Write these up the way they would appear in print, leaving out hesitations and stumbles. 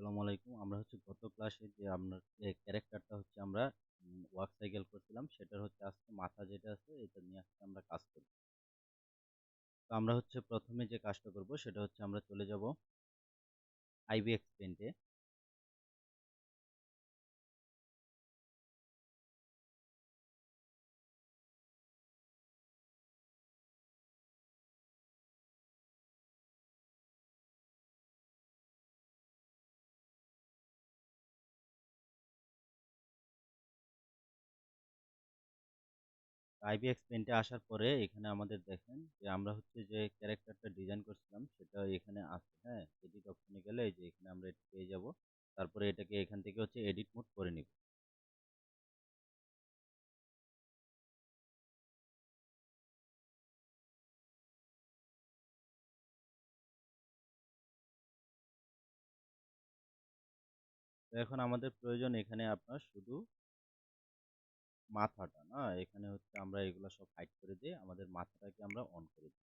আসসালামু আলাইকুম। আমরা গত ক্লাসে যে আপনার ক্যারেক্টারটা আমরা ওয়ার্ক সাইকেল করছিলাম সেটার আজকে মাথা যেটা আছে এটা নিয়ে আজকে আমরা কাজ করব। তো আমরা ১ম এ যে কাজটা করব সেটা আমরা চলে যাব IBX Paint এ। IBX Paint এ আসার পরে এখানে আমাদের দেখেন যে আমরা যে ক্যারেক্টারটা ডিজাইন করছিলাম সেটা এখানে আছে, হ্যাঁ? এডিট অপশনে গেলে এই যে এখানে আমরা এটা পেয়ে যাব। তারপরে এটাকে এখান থেকে এডিট মোড করে নিব। তো এখন আমাদের প্রয়োজন এখানে আপনার শুধু মাথাটা, না? এখানে আমরা এগুলা সব হাইড করে দিয়ে আমাদের মাথাটাকে আমরা অন করে দিই।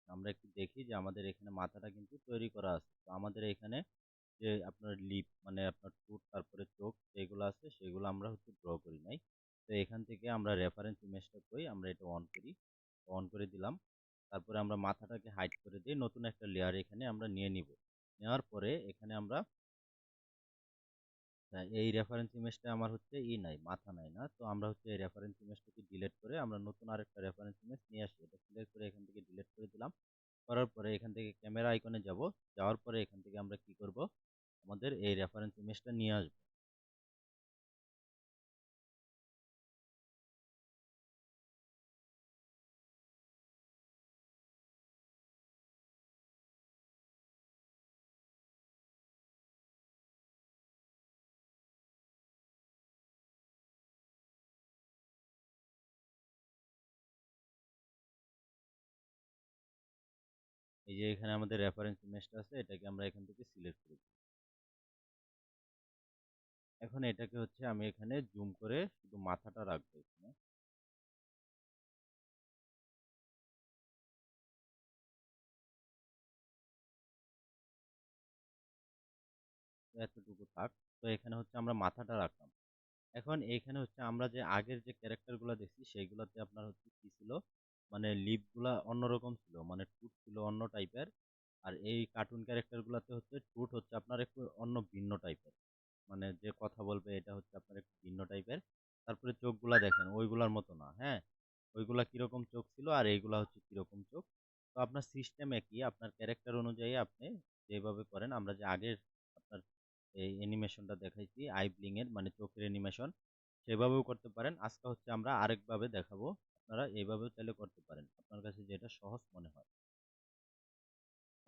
আমরা একটু দেখি যে আমাদের এখানে মাথাটা কিন্তু তৈরি করা আছে। তো আমাদের এখানে যে আপনার লিপ মানে আপনার ঠোঁট তারপরে চোখ যেগুলো আছে সেগুলো আমরা ড্র করি নাই। তো এখান থেকে আমরা রেফারেন্স ইমেজটা কই আমরা এটা অন করি। অন করে দিলাম। তারপরে আমরা মাথাটাকে হাইড করে দিয়ে নতুন একটা লেয়ার এখানে আমরা নিয়ে নিব। নেওয়ার পরে এখানে আমরা এই রেফারেন্স ইমেজটা আমার নাই, মাথা নাই, না? তো আমরা এই রেফারেন্স ইমেজটাকে ডিলিট করে আমরা নতুন আরেকটা রেফারেন্স ইমেজ নিয়ে আসি। এটা সিলেক্ট করে এখান থেকে ডিলিট করে দিলাম। করার পরে এখান থেকে ক্যামেরা আইকনে যাব। যাওয়ার পরে এখান থেকে আমরা কি করব? আমাদের এই রেফারেন্স ইমেজটা নিয়ে আসব। এই যে এখানে আমাদের রেফারেন্স ইমেজটা আছে এটাকে আমরা এখান থেকে সিলেক্ট করব। এখন এটাকে আমি এখানে জুম করে শুধু মাথাটা রাখবো এখানে। তো এতটুকু থাক। তো এখানে আমরা মাথাটা রাখলাম। এখন এইখানে আমরা যে আগের যে ক্যারেক্টারগুলো দেখছি সেইগুলাতে আপনার কি ছিল, মানে লিপগুলা অন্যরকম ছিল, মানে ঠোঁট ছিল অন্য টাইপের। আর এই কার্টুন ক্যারেক্টারগুলোতে ঠোঁট আপনার একটু অন্য ভিন্ন টাইপের, মানে যে কথা বলবে এটা আপনার একটু ভিন্ন টাইপের। তারপরে চোখগুলা দেখেন ওইগুলার মতো না, হ্যাঁ? ওইগুলা কিরকম চোখ ছিল আর এইগুলা কিরকম চোখ। তো আপনার সিস্টেম একই, আপনার ক্যারেক্টার অনুযায়ী আপনি যেভাবে করেন, আমরা যে আগের আপনার এই অ্যানিমেশনটা দেখাইছি আই ব্লিং এর মানে চোখের অ্যানিমেশন, সেভাবেও করতে পারেন। আজকে আমরা আরেকভাবে দেখাবো। আপনারা এইভাবেও চাইলে করতে পারেন, আপনার কাছে যেটা সহজ মনে হয়।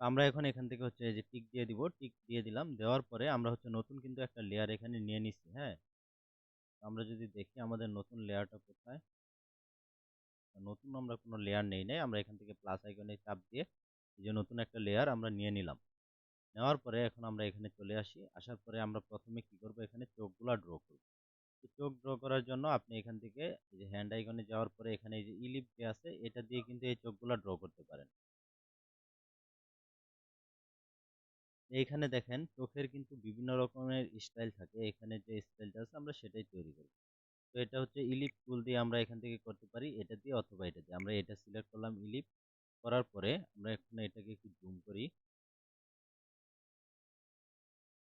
তো আমরা এখন এখান থেকে এই যে টিক দিয়ে দিব, টিক দিয়ে দিলাম। দেওয়ার পরে আমরা নতুন কিন্তু একটা লেয়ার এখানে নিয়ে নিছি, হ্যাঁ? আমরা যদি দেখি আমাদের নতুন লেয়ারটা কোথায়? নতুন আমরা কোনো লেয়ার নেই নাই। আমরা এখান থেকে প্লাস আইকনে চাপ দিয়ে এই যে নতুন একটা লেয়ার আমরা নিয়ে নিলাম। নেওয়ার পরে এখন আমরা এখানে চলে আসি। আসার পরে আমরা ১ম এ কি করব? এখানে চোখগুলা ড্র করব। তো চোখ ড্র করার জন্য আপনি এখান থেকে এই যে হ্যান্ড আইকনে যাওয়ার পরে এখানে এই যে ইলিপ যে আছে এটা দিয়ে কিন্তু এই চোখগুলা ড্র করতে পারেন। এইখানে দেখেন চোখের কিন্তু বিভিন্ন রকমের স্টাইল থাকে। এখানে যে স্টাইলটা আছে আমরা সেটাই তৈরি করব। তো এটা ইলিপ টুল দিয়ে আমরা এখান থেকে করতে পারি, এটা দিয়ে অথবা এটা দিয়ে। আমরা এটা সিলেক্ট করলাম ইলিপ। করার পরে আমরা এখন এটাকে একটু জুম করি।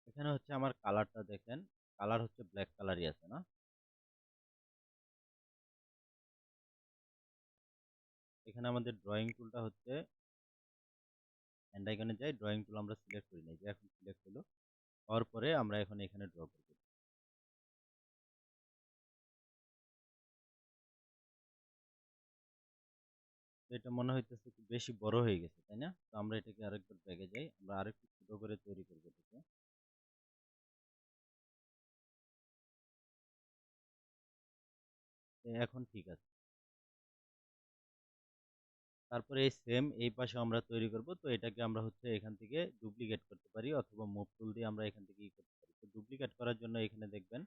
এখানে আমার কালারটা দেখেন, কালার ব্ল্যাক কালারই আছে, না? এখানে আমাদের ড্রয়িং টুলটা হ্যান্ড আইকনে যাই, ড্রয়িং টুল আমরা সিলেক্ট করি নাই, যে এখন সিলেক্ট হলো। হওয়ার পরে আমরা এখন এখানে ড্র করব। তো এটা মনে হইতেছে একটু বেশি বড় হয়ে গেছে, তাই না? তো আমরা এটাকে আরেকবার ব্যাকে যাই, আমরা আরেকটু ছোট করে তৈরি করব এটাকে। এখন ঠিক আছে। তারপরে এই সেম এই পাশে আমরা তৈরি করব। তো এটাকে আমরা এখান থেকে ডুপ্লিকেট করতে পারি অথবা মুভ টুল দিয়ে আমরা এখান থেকে করতে পারি। তো ডুপ্লিকেট করার জন্য এখানে দেখবেন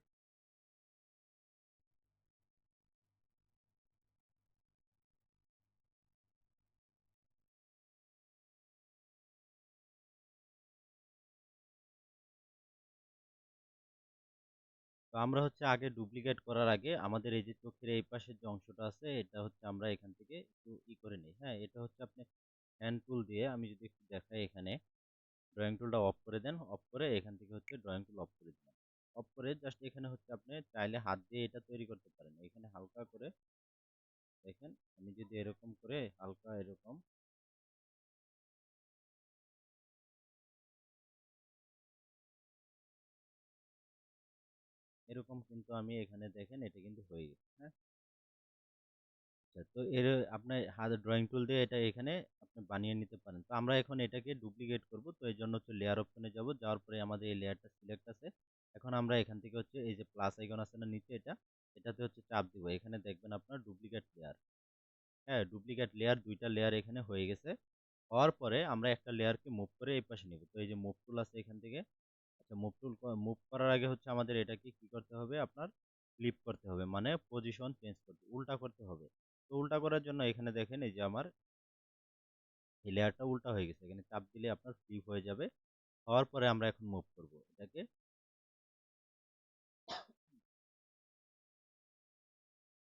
তো আমরা হচ্ছে আগে ডুপ্লিকেট করার আগে আমাদের এই যে চোখের এই পাশের যে অংশটা আছে এটা হচ্ছে আমরা এখান থেকে একটু করে নিই। হ্যাঁ, এটা হচ্ছে আপনি হ্যান্ড টুল দিয়ে আমি যদি একটু দেখাই এখানে ড্রয়িং টুলটা অফ করে দেন, অফ করে এখান থেকে হচ্ছে ড্রয়িং টুল অফ করে দিলাম। অফ করে জাস্ট এখানে হচ্ছে আপনি চাইলে হাত দিয়ে এটা তৈরি করতে পারেন। এখানে হালকা করে দেখেন, আমি যদি এরকম করে হালকা এরকম এরকম কিন্তু আমি এখানে দেখেন এটা কিন্তু হয়ে গেছে। হ্যাঁ, আচ্ছা, তো এর আপনার হাত ড্রয়িং টুল দিয়ে এটা এখানে আপনি বানিয়ে নিতে পারেন। তো আমরা এখন এটাকে ডুপ্লিকেট করব। তো এর জন্য হচ্ছে লেয়ার অপশনে যাব। যাওয়ার পরে আমাদের এই লেয়ারটা সিলেক্ট আছে। এখন আমরা এখান থেকে হচ্ছে এই যে প্লাস আইকন আছে না নিচে এটাতে হচ্ছে চাপ দিব। এখানে দেখবেন আপনার ডুপ্লিকেট লেয়ার। হ্যাঁ, ডুপ্লিকেট লেয়ার ২ টা লেয়ার এখানে হয়ে গেছে। হওয়ার পরে আমরা একটা লেয়ারকে মুভ করে এই পাশে নিব। তো এই যে মুভ টুল আছে এখান থেকে, আচ্ছা, মুভ করার আগে হচ্ছে আমাদের এটাকে কি করতে হবে আপনার ফ্লিপ করতে হবে। মানে পজিশন চেঞ্জ করতে, উল্টা করতে হবে। তো উল্টা করার জন্য এখানে দেখেন এই যে আমার এই লেয়ারটা উল্টা হয়ে গেছে। এখানে চাপ দিলে আপনার ফ্লিপ হয়ে যাবে। হওয়ার পরে আমরা এখন মুভ করব এটাকে।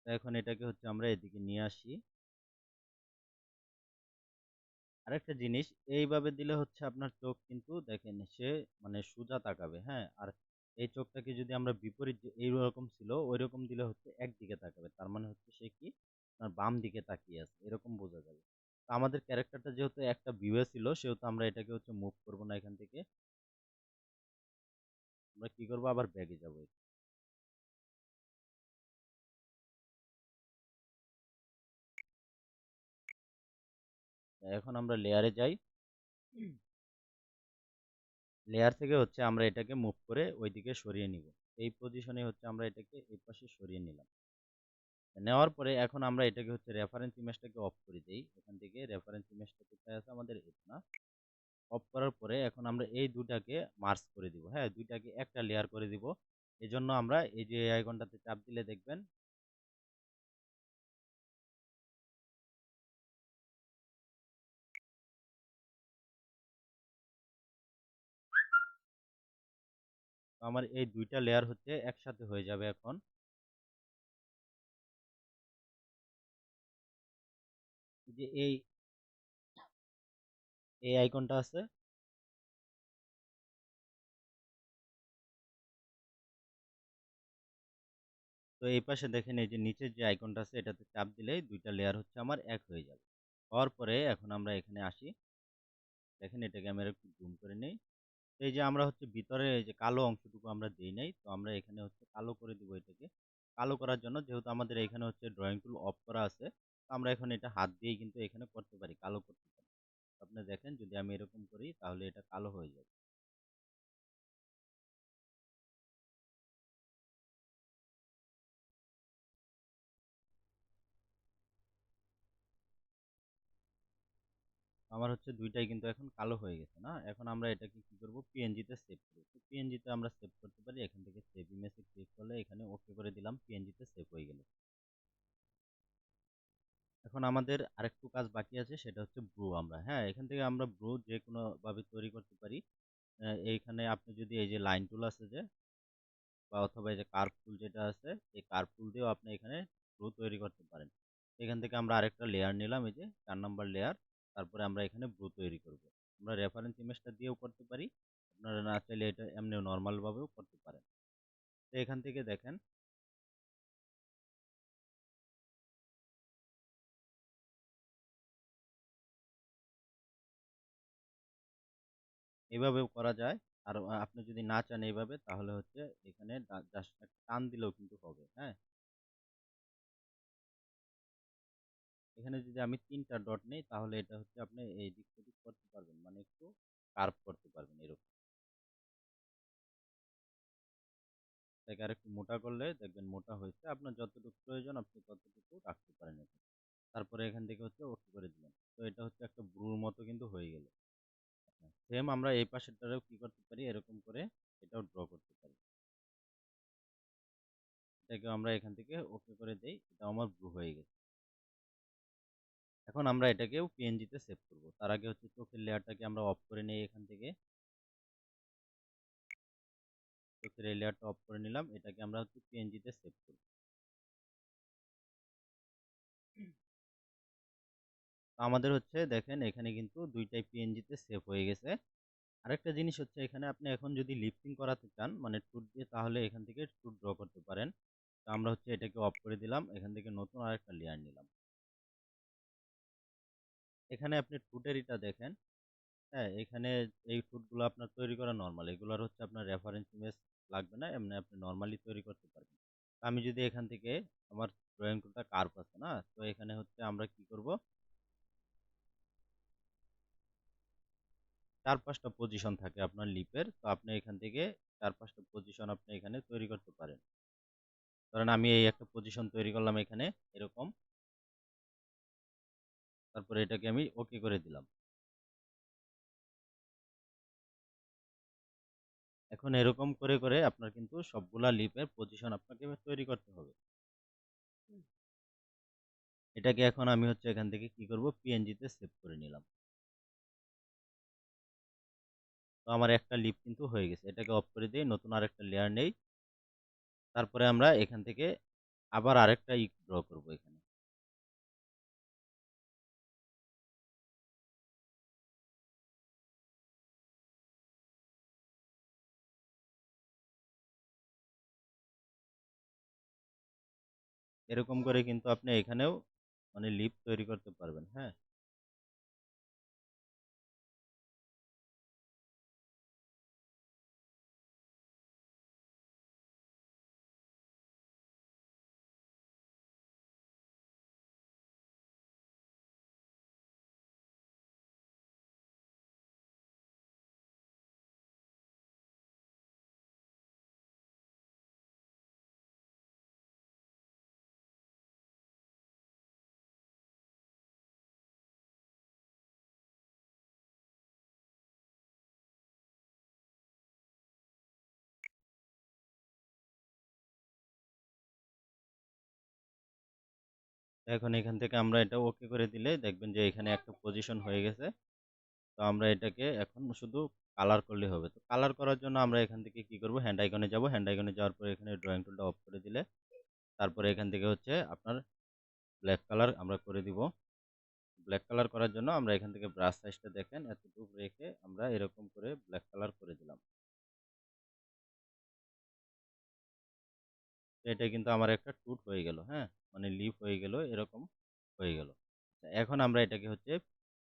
তো এখন এটাকে হচ্ছে আমরা এদিকে নিয়ে আসি। আরেকটা জিনিস, এইভাবে দিলে হচ্ছে আপনার চোখ কিন্তু দেখেন সে মানে সোজা তাকাবে। হ্যাঁ, আর এই চোখটাকে যদি আমরা বিপরীত যে এইরকম ছিল ওইরকম দিলে হচ্ছে একদিকে তাকাবে। তার মানে হচ্ছে সে কি আপনার বাম দিকে তাকিয়ে আছে, এরকম বোঝা যাবে। তো আমাদের ক্যারেক্টারটা যেহেতু একটা ভিউয়ে ছিল সেহেতু আমরা এটাকে হচ্ছে মুভ করব না এখান থেকে। আমরা কি করব, আবার ব্যাগে যাব। এখন আমরা লেয়ারে যাই। লেয়ার থেকে হচ্ছে আমরা এটাকে মুভ করে ওইদিকে সরিয়ে নিব। এই পজিশনে হচ্ছে আমরা এটাকে এই পাশে সরিয়ে নিলাম। নেওয়ার পরে এখন আমরা এটাকে হচ্ছে রেফারেন্স ইমেজটাকে অফ করে দেই। এখান থেকে রেফারেন্স ইমেজটা কোথায় আছে আমাদের, এটা না। অফ করার পরে এখন আমরা এই দুটাকে মার্জ করে দিব। হ্যাঁ, দুইটাকে একটা লেয়ার করে দিব। এজন্য আমরা এই যে এই আইকনটাতে চাপ দিলে দেখবেন আমার এই দুইটা লেয়ার হচ্ছে একসাথে হয়ে যাবে এখন। যে এই আইকনটা আছে, তো এই পাশে দেখেন এই যে নিচের যে আইকনটা আছে এটাতে চাপ দিলেই দুইটা লেয়ার হচ্ছে আমার এক হয়ে যাবে। হওয়ার পরে এখন আমরা এখানে আসি। দেখেন এটাকে আমি একটু জুম করে নেই। তো এই যে আমরা হচ্ছে ভিতরে এই যে কালো অংশটুকু আমরা দেই নাই, তো আমরা এখানে হচ্ছে কালো করে দিব এটাকে। কালো করার জন্য যেহেতু আমাদের এখানে হচ্ছে ড্রয়িং টুল অফ করা আছে, তো আমরা এখন এটা হাত দিয়েই কিন্তু এখানে করতে পারি, কালো করতে পারি। আপনি দেখেন যদি আমি এরকম করি তাহলে এটা কালো হয়ে যাবে। আমার হচ্ছে দুইটাই কিন্তু এখন কালো হয়ে গেছে না। এখন আমরা এটাকে কি করব, পিএনজি তে সেভ করব। তো পিএনজি তে আমরা সেভ করতে পারি। এখান থেকে সেভ ইমেজে ক্লিক করলে এখানে ওকে করে দিলাম, পিএনজি তে সেভ হয়ে গেল। এখন আমাদের আরেকটু কাজ বাকি আছে, সেটা হচ্ছে ব্রু। আমরা হ্যাঁ, এখান থেকে আমরা ব্রু যে কোনো ভাবে তৈরি করতে পারি। এইখানে আপনি যদি এই যে লাইন টুল আছে যে, বা অথবা এই যে কার্ভ টুল যেটা আছে, এই কার্ভ টুল দিয়েও আপনি এখানে ব্রু তৈরি করতে পারেন। এখান থেকে আমরা আরেকটা লেয়ার নিলাম, এই যে ৪ নাম্বার লেয়ার। তারপরে আমরা এখানে ব্রু তৈরি করব। আমরা রেফারেন্স ইমেজটা দিয়েও করতে পারি। আপনারা না চাইলে এটা এমনি নরমাল ভাবেও করতে পারেন। তো এখান থেকে দেখেন এভাবেও করা যায়। আর আপনি যদি না চান এইভাবে তাহলে হচ্ছে এখানে জাস্ট টান দিলেও কিন্তু হবে। হ্যাঁ, এখানে যদি আমি ৩টা ডট নেই তাহলে এটা হচ্ছে আপনি এই দিক থেকে করতে পারবেন, মানে একটু কার্ভ করতে পারবেন এরকম। এটাকে আরেকটু মোটা করলে দেখবেন মোটা হয়েছে। আপনার যতটুকু প্রয়োজন আপনি ততটুকু রাখতে পারেন এখানে। তারপরে এখান থেকে হচ্ছে ওকে করে দিবেন। তো এটা হচ্ছে একটা ব্রুর মতো কিন্তু হয়ে গেল। সেম আমরা এই পাশেরটারেও কি করতে পারি, এরকম করে এটাও ড্র করতে পারি। এটাকে আমরা এখান থেকে ওকে করে দেই। এটা আমার ব্লু হয়ে গেছে। এখন আমরা এটাকেও পিএনজি তে সেভ করব। তার আগে হচ্ছে চোখের লেয়ারটাকে আমরা অফ করে নেই এখান থেকে। তো চোখের এই লেয়ারটা অফ করে নিলাম। এটাকে আমরা হচ্ছে পিএনজিতে সেভ করব। তো আমাদের হচ্ছে দেখেন এখানে কিন্তু ২ টাই পিএনজিতে সেভ হয়ে গেছে। আরেকটা জিনিস হচ্ছে এখানে আপনি এখন যদি লিপসিং করাতে চান মানে টুথ দিয়ে তাহলে এখান থেকে টুথ ড্র করতে পারেন। তো আমরা হচ্ছে এটাকে অফ করে দিলাম। এখান থেকে নতুন আরেকটা লেয়ার নিলাম। এখানে আপনি টুথের ইটা দেখেন। হ্যাঁ, এখানে এই টুথগুলো আপনার তৈরি করা নরমাল। এগুলার হচ্ছে আপনার রেফারেন্স ইমেজ লাগবে না। এমনি আপনি নরমালি তৈরি করতে পারবেন। তো আমি যদি এখান থেকে আমার ড্রয়িং টুলটা কার্ভ আছে না? তো এখানে হচ্ছে আমরা কি করব? ৪-৫ টা পজিশন থাকে আপনার লিপের। তো আপনি এখান থেকে ৪-৫ টা পজিশন আপনি এখানে তৈরি করতে পারেন। ধরেন আমি এই একটা পজিশন তৈরি করলাম এখানে এরকম। তারপরে এটাকে আমি ওকে করে দিলাম। এখন এরকম করে আপনার কিন্তু সবগুলা লিপের পজিশন আপনাকে তৈরি করতে হবে। এটাকে এখন আমি হচ্ছে এখান থেকে কি করব? পিএনজি তে সেভ করে নিলাম। তো আমার একটা লিপ কিন্তু হয়ে গেছে। এটাকে অফ করে দিয়ে নতুন আরেকটা লেয়ার নেই। তারপরে আমরা এখান থেকে আবার আরেকটা ড্র করব এখানে। এরকম করে কিন্তু আপনি এখানেও মানে লিপ তৈরি করতে পারবেন, হ্যাঁ? এখন এখান থেকে আমরা এটা ওকে করে দিলে দেখবেন যে এখানে একটা পজিশন হয়ে গেছে। তো আমরা এটাকে এখন শুধু কালার করলে হবে। তো কালার করার জন্য আমরা এখান থেকে কি করব? হ্যান্ড আইকনে যাব। হ্যান্ড আইকনে যাওয়ার পরে এখানে ড্রয়িং টুলটা অফ করে দিলে তারপরে এখান থেকে হচ্ছে আপনার ব্লাক কালার আমরা করে দিব। ব্লাক কালার করার জন্য আমরা এখান থেকে ব্রাশ সাইজটা দেখেন এতটুকু রেখে আমরা এরকম করে ব্লাক কালার করে দিলাম। তো এটা কিন্তু আমার একটা টুথ হয়ে গেল, হ্যাঁ? মানে লিফ হয়ে গেল, এরকম হয়ে গেল। এখন আমরা এটাকে হচ্ছে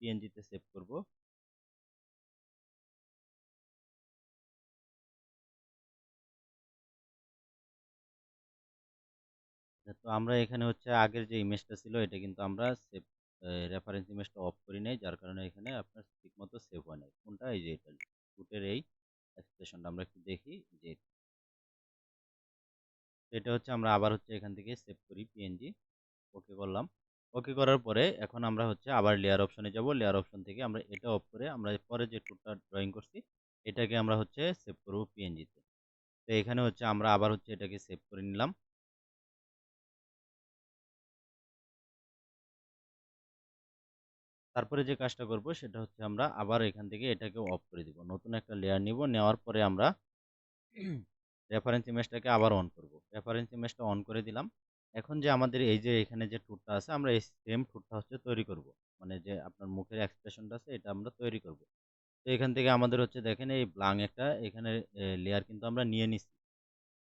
পিএনজি তে সেভ করব। তো আমরা এখানে হচ্ছে আগের যে ইমেজটা ছিল এটা কিন্তু আমরা সেভ রেফারেন্স ইমেজটা অফ করি নাই যার কারণে এখানে আপনার ঠিকমতো সেভ হয় নাই। কোনটা? এই যে এটা টুথের এই এক্সপ্রেশনটা আমরা একটু দেখি যে এটা হচ্ছে আমরা আবার হচ্ছে এখান থেকে সেভ করি পিএনজি। ওকে করলাম। ওকে করার পরে এখন আমরা হচ্ছে আবার লেয়ার অপশনে যাব। লেয়ার অপশন থেকে আমরা এটা অফ করে আমরা পরে যে টুলটা ড্রয়িং করছি এটাকে আমরা হচ্ছে সেভ করব পিএনজি তে। তো এখানে হচ্ছে আমরা আবার হচ্ছে এটাকে সেভ করে নিলাম। তারপরে যে কাজটা করব সেটা হচ্ছে আমরা আবার এখান থেকে এটাকে অফ করে দিব। নতুন একটা লেয়ার নিব। নেওয়ার পরে আমরা রেফারেন্স ইমেজটাকে আবার অন করব। রেফারেন্স ইমেজটা অন করে দিলাম। এখন যে আমাদের এই যে এখানে যে টুলটা আছে আমরা এই সেম টুলটা হচ্ছে তৈরি করব। মানে যে আপনার মুখের এক্সপ্রেশনটা আছে এটা আমরা তৈরি করব। তো এখান থেকে আমাদের হচ্ছে দেখেন এই ব্লাং একটা এখানে লেয়ার কিন্তু আমরা নিয়ে নিছি।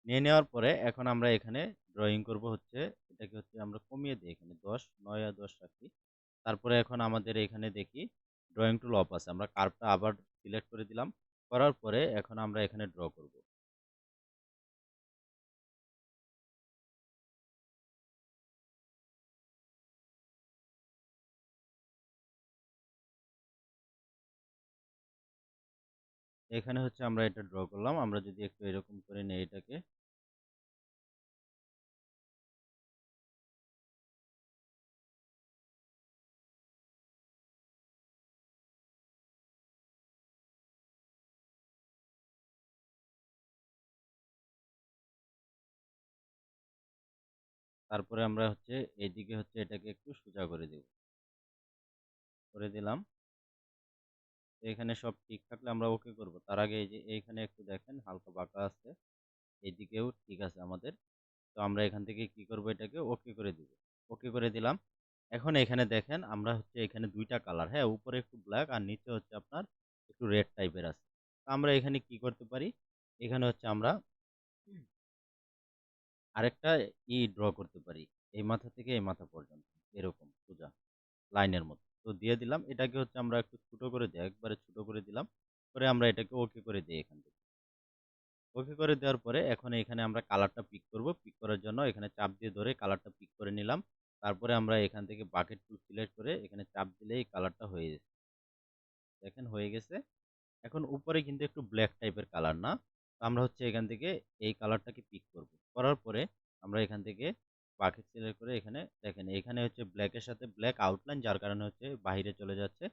নিয়ে নেওয়ার পরে এখন আমরা এখানে ড্রয়িং করব হচ্ছে এটাকে হচ্ছে আমরা কমিয়ে দিই এখানে ১০ ৯ আর ১০ রাখি। তারপরে এখন আমাদের এখানে দেখি ড্রয়িং টুল অফ আছে। আমরা কার্ভটা আবার সিলেক্ট করে দিলাম। করার পরে এখন আমরা এখানে ড্র করব। এখানে হচ্ছে আমরা এটা ড্র করলাম। আমরা যদি একটু এরকম করে নেই এটাকে, তারপরে আমরা হচ্ছে এইদিকে হচ্ছে এটাকে একটু সোজা করে দেব। করে দিলাম। তো এখানে সব ঠিক থাকলে আমরা ওকে করব। তার আগে এই যে এইখানে একটু দেখেন হালকা বাঁকা আছে। এইদিকেও ঠিক আছে আমাদের। তো আমরা এখান থেকে কি করব, এটাকে ওকে করে দিব। ওকে করে দিলাম। এখন এখানে দেখেন আমরা হচ্ছে এখানে ২ টা কালার, হ্যাঁ? উপরে একটু ব্লাক আর নিচে হচ্ছে আপনার একটু রেড টাইপের আছে। তো আমরা এখানে কি করতে পারি? এখানে হচ্ছে আমরা আরেকটা ড্র করতে পারি। এই মাথা থেকে এই মাথা পর্যন্ত। এরকম সোজা লাইনের মতো। তো দিয়ে দিলাম। এটাকে হচ্ছে আমরা একটু ছোট করে দেই। একবারে ছোট করে দিলাম। করে আমরা এটাকে ওকে করে দেই এখান থেকে। ওকে করে দেওয়ার পরে এখন এখানে আমরা কালারটা পিক করব। পিক করার জন্য এখানে চাপ দিয়ে ধরে কালারটা পিক করে নিলাম। তারপরে আমরা এখান থেকে বাকেট টুল সিলেক্ট করে এখানে চাপ দিলেই কালারটা হয়ে যাচ্ছে। দেখেন হয়ে গেছে। এখন উপরে কিন্তু একটু ব্ল্যাক টাইপের কালার না? তো আমরা হচ্ছে এখান থেকে এই কালারটাকে পিক করব। করার পরে আমরা এখান থেকে বাকেট সিলেক্ট করে এখানে দেখেন এখানে হচ্ছে ব্ল্যাকের সাথে ব্ল্যাক আউটলাইন যার কারণে হচ্ছে বাহিরে চলে যাচ্ছে।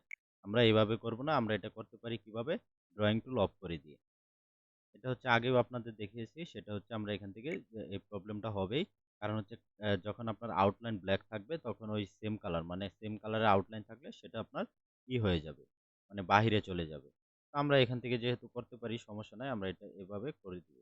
আমরা এভাবে করব না। আমরা এটা করতে পারি কিভাবে? ড্রয়িং টুল অফ করে দিয়ে। এটা হচ্ছে আগেও আপনাদের দেখিয়েছি। সেটা হচ্ছে আমরা এখান থেকে এই প্রবলেমটা হবেই। কারণ হচ্ছে যখন আপনার আউটলাইন ব্লাক থাকবে তখন ওই সেম কালার মানে সেম কালারের আউটলাইন থাকলে সেটা আপনার হয়ে যাবে। মানে বাহিরে চলে যাবে। তো আমরা এখান থেকে যেহেতু করতে পারি সমস্যা নাই। আমরা এটা এভাবে করে দিব।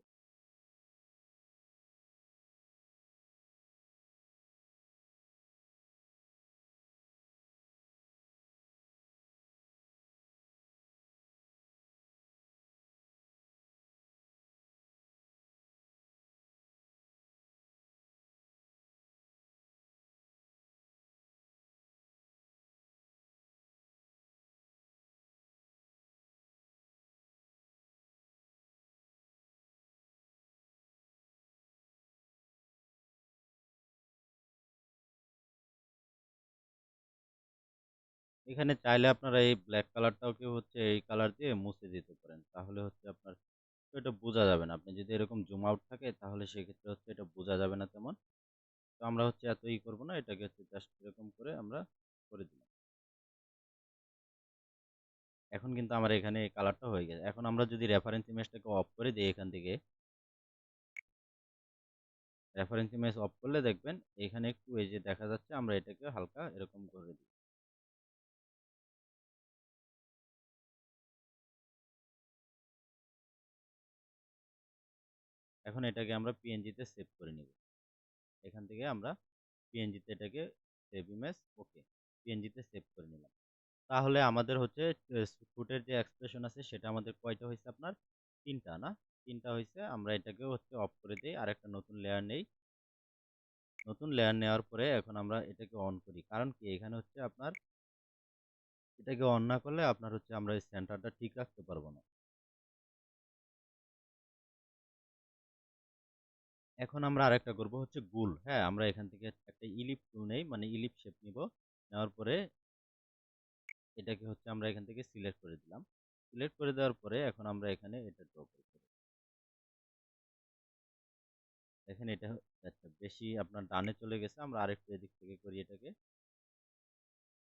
এখানে চাইলে আপনারা এই ব্লাক কালারটাকে হচ্ছে এই কালার দিয়ে মুছে দিতে পারেন। তাহলে হচ্ছে আপনার এটা বোঝা যাবে না। আপনি যদি এরকম জুম আউট থাকে তাহলে সেক্ষেত্রে হচ্ছে এটা বোঝা যাবে না তেমন। তো আমরা হচ্ছে এত করব না। এটাকে হচ্ছে জাস্ট এরকম করে আমরা করে দিলাম। এখন কিন্তু আমার এখানে এই কালারটা হয়ে গেছে। এখন আমরা যদি রেফারেন্স ইমেজটাকে অফ করে দেই এখান থেকে, রেফারেন্স ইমেজ অফ করলে দেখবেন এখানে একটু এই যে দেখা যাচ্ছে আমরা এটাকে হালকা এরকম করে দিই। এখন এটাকে আমরা পিএনজি তে সেভ করে নিব। এখান থেকে আমরা পিএনজি তে এটাকে সেভ ইমেজ ওকে। পিএনজি তে সেভ করে নিলাম। তাহলে আমাদের হচ্ছে ফুটের যে এক্সপ্রেশন আছে সেটা আমাদের কয়টা হইছে আপনার? ৩ টা না? ৩ টা হইছে। আমরা এটাকেও হচ্ছে অফ করে দেই। আরেকটা নতুন লেয়ার নেই। নতুন লেয়ার নেওয়ার পরে এখন আমরা এটাকে অন করি। কারণ কি এখানে হচ্ছে আপনার এটাকে অন না করলে আপনার হচ্ছে আমরা এই সেন্টারটা ঠিক রাখতে পারবো না। এখন আমরা আরেকটা করব হচ্ছে গুল। হ্যাঁ, আমরা এখান থেকে একটা ইলিপ টুল নেই, মানে ইলিপ শেপ নিব। নেওয়ার পরে এটাকে হচ্ছে আমরা এখান থেকে সিলেক্ট করে দিলাম। সিলেক্ট করে দেওয়ার পরে এখন আমরা এখানে এটা ড্র করব। দেখেন এটা আচ্ছা বেশি আপনার ডানে চলে গেছে। আমরা আরেকটু এদিক থেকে করি এটাকে।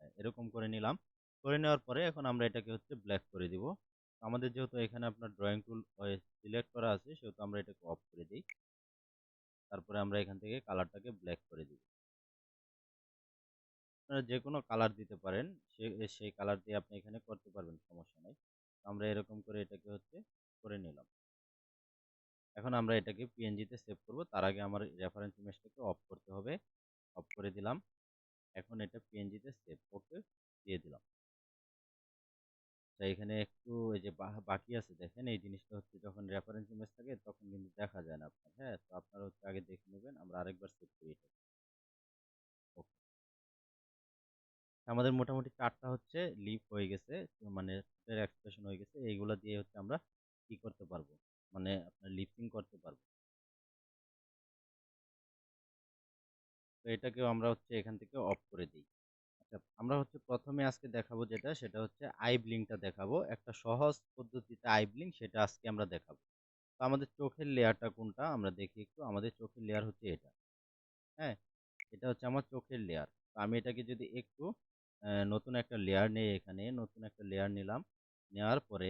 হ্যাঁ, এরকম করে নিলাম। করে নেওয়ার পরে এখন আমরা এটাকে হচ্ছে ব্ল্যাক করে দিব। আমাদের যেহেতু এখানে আপনার ড্রয়িং টুল সিলেক্ট করা আছে সেহেতু আমরা এটাকে অফ করে দিই। তারপরে আমরা এখান থেকে কালারটাকে ব্ল্যাক করে দিব। আপনারা যেকোনো কালার দিতে পারেন। সেই কালার দিয়ে আপনি এখানে করতে পারবেন, সমস্যা নাই। আমরা এরকম করে এটাকে হচ্ছে করে নিলাম। এখন আমরা এটাকে পিএনজি তে সেভ করব। তার আগে আমার রেফারেন্স ইমেজটাকে অফ করতে হবে। অফ করে দিলাম। এখন এটা পিএনজি তে সেভ ওকে দিয়ে দিলাম। এখানে একটু এই যে বাকি আছে দেখেন, এই জিনিসটা হচ্ছে যখন রেফারেন্স ইমেজ থাকে তখন কিন্তু দেখা যায় না আপনার। হ্যাঁ, তো আপনারা হচ্ছে আগে দেখে নেবেন। আমরা আরেকবার সেভ করি এটা। ওকে। আমাদের মোটামুটি ৪ টা হচ্ছে লিপ হয়ে গেছে। মানে এর এক্সপ্রেশন হয়ে গেছে। এইগুলা দিয়ে হচ্ছে আমরা কি করতে পারবো? মানে আপনার লিপসিং করতে পারবো। তো এটাকেও আমরা হচ্ছে এখান থেকে অফ করে দিই। আচ্ছা, আমরা হচ্ছে ১ম এ আজকে দেখাবো যেটা সেটা হচ্ছে আই ব্লিংটা দেখাবো। একটা সহজ পদ্ধতিতে আই ব্লিং সেটা আজকে আমরা দেখাবো। তো আমাদের চোখের লেয়ারটা কোনটা? আমরা দেখি একটু। আমাদের চোখের লেয়ার হচ্ছে এটা। হ্যাঁ? এটা হচ্ছে আমার চোখের লেয়ার। তো আমি এটাকে যদি একটু নতুন একটা লেয়ার নেই এখানে, নতুন একটা লেয়ার নিলাম। নেওয়ার পরে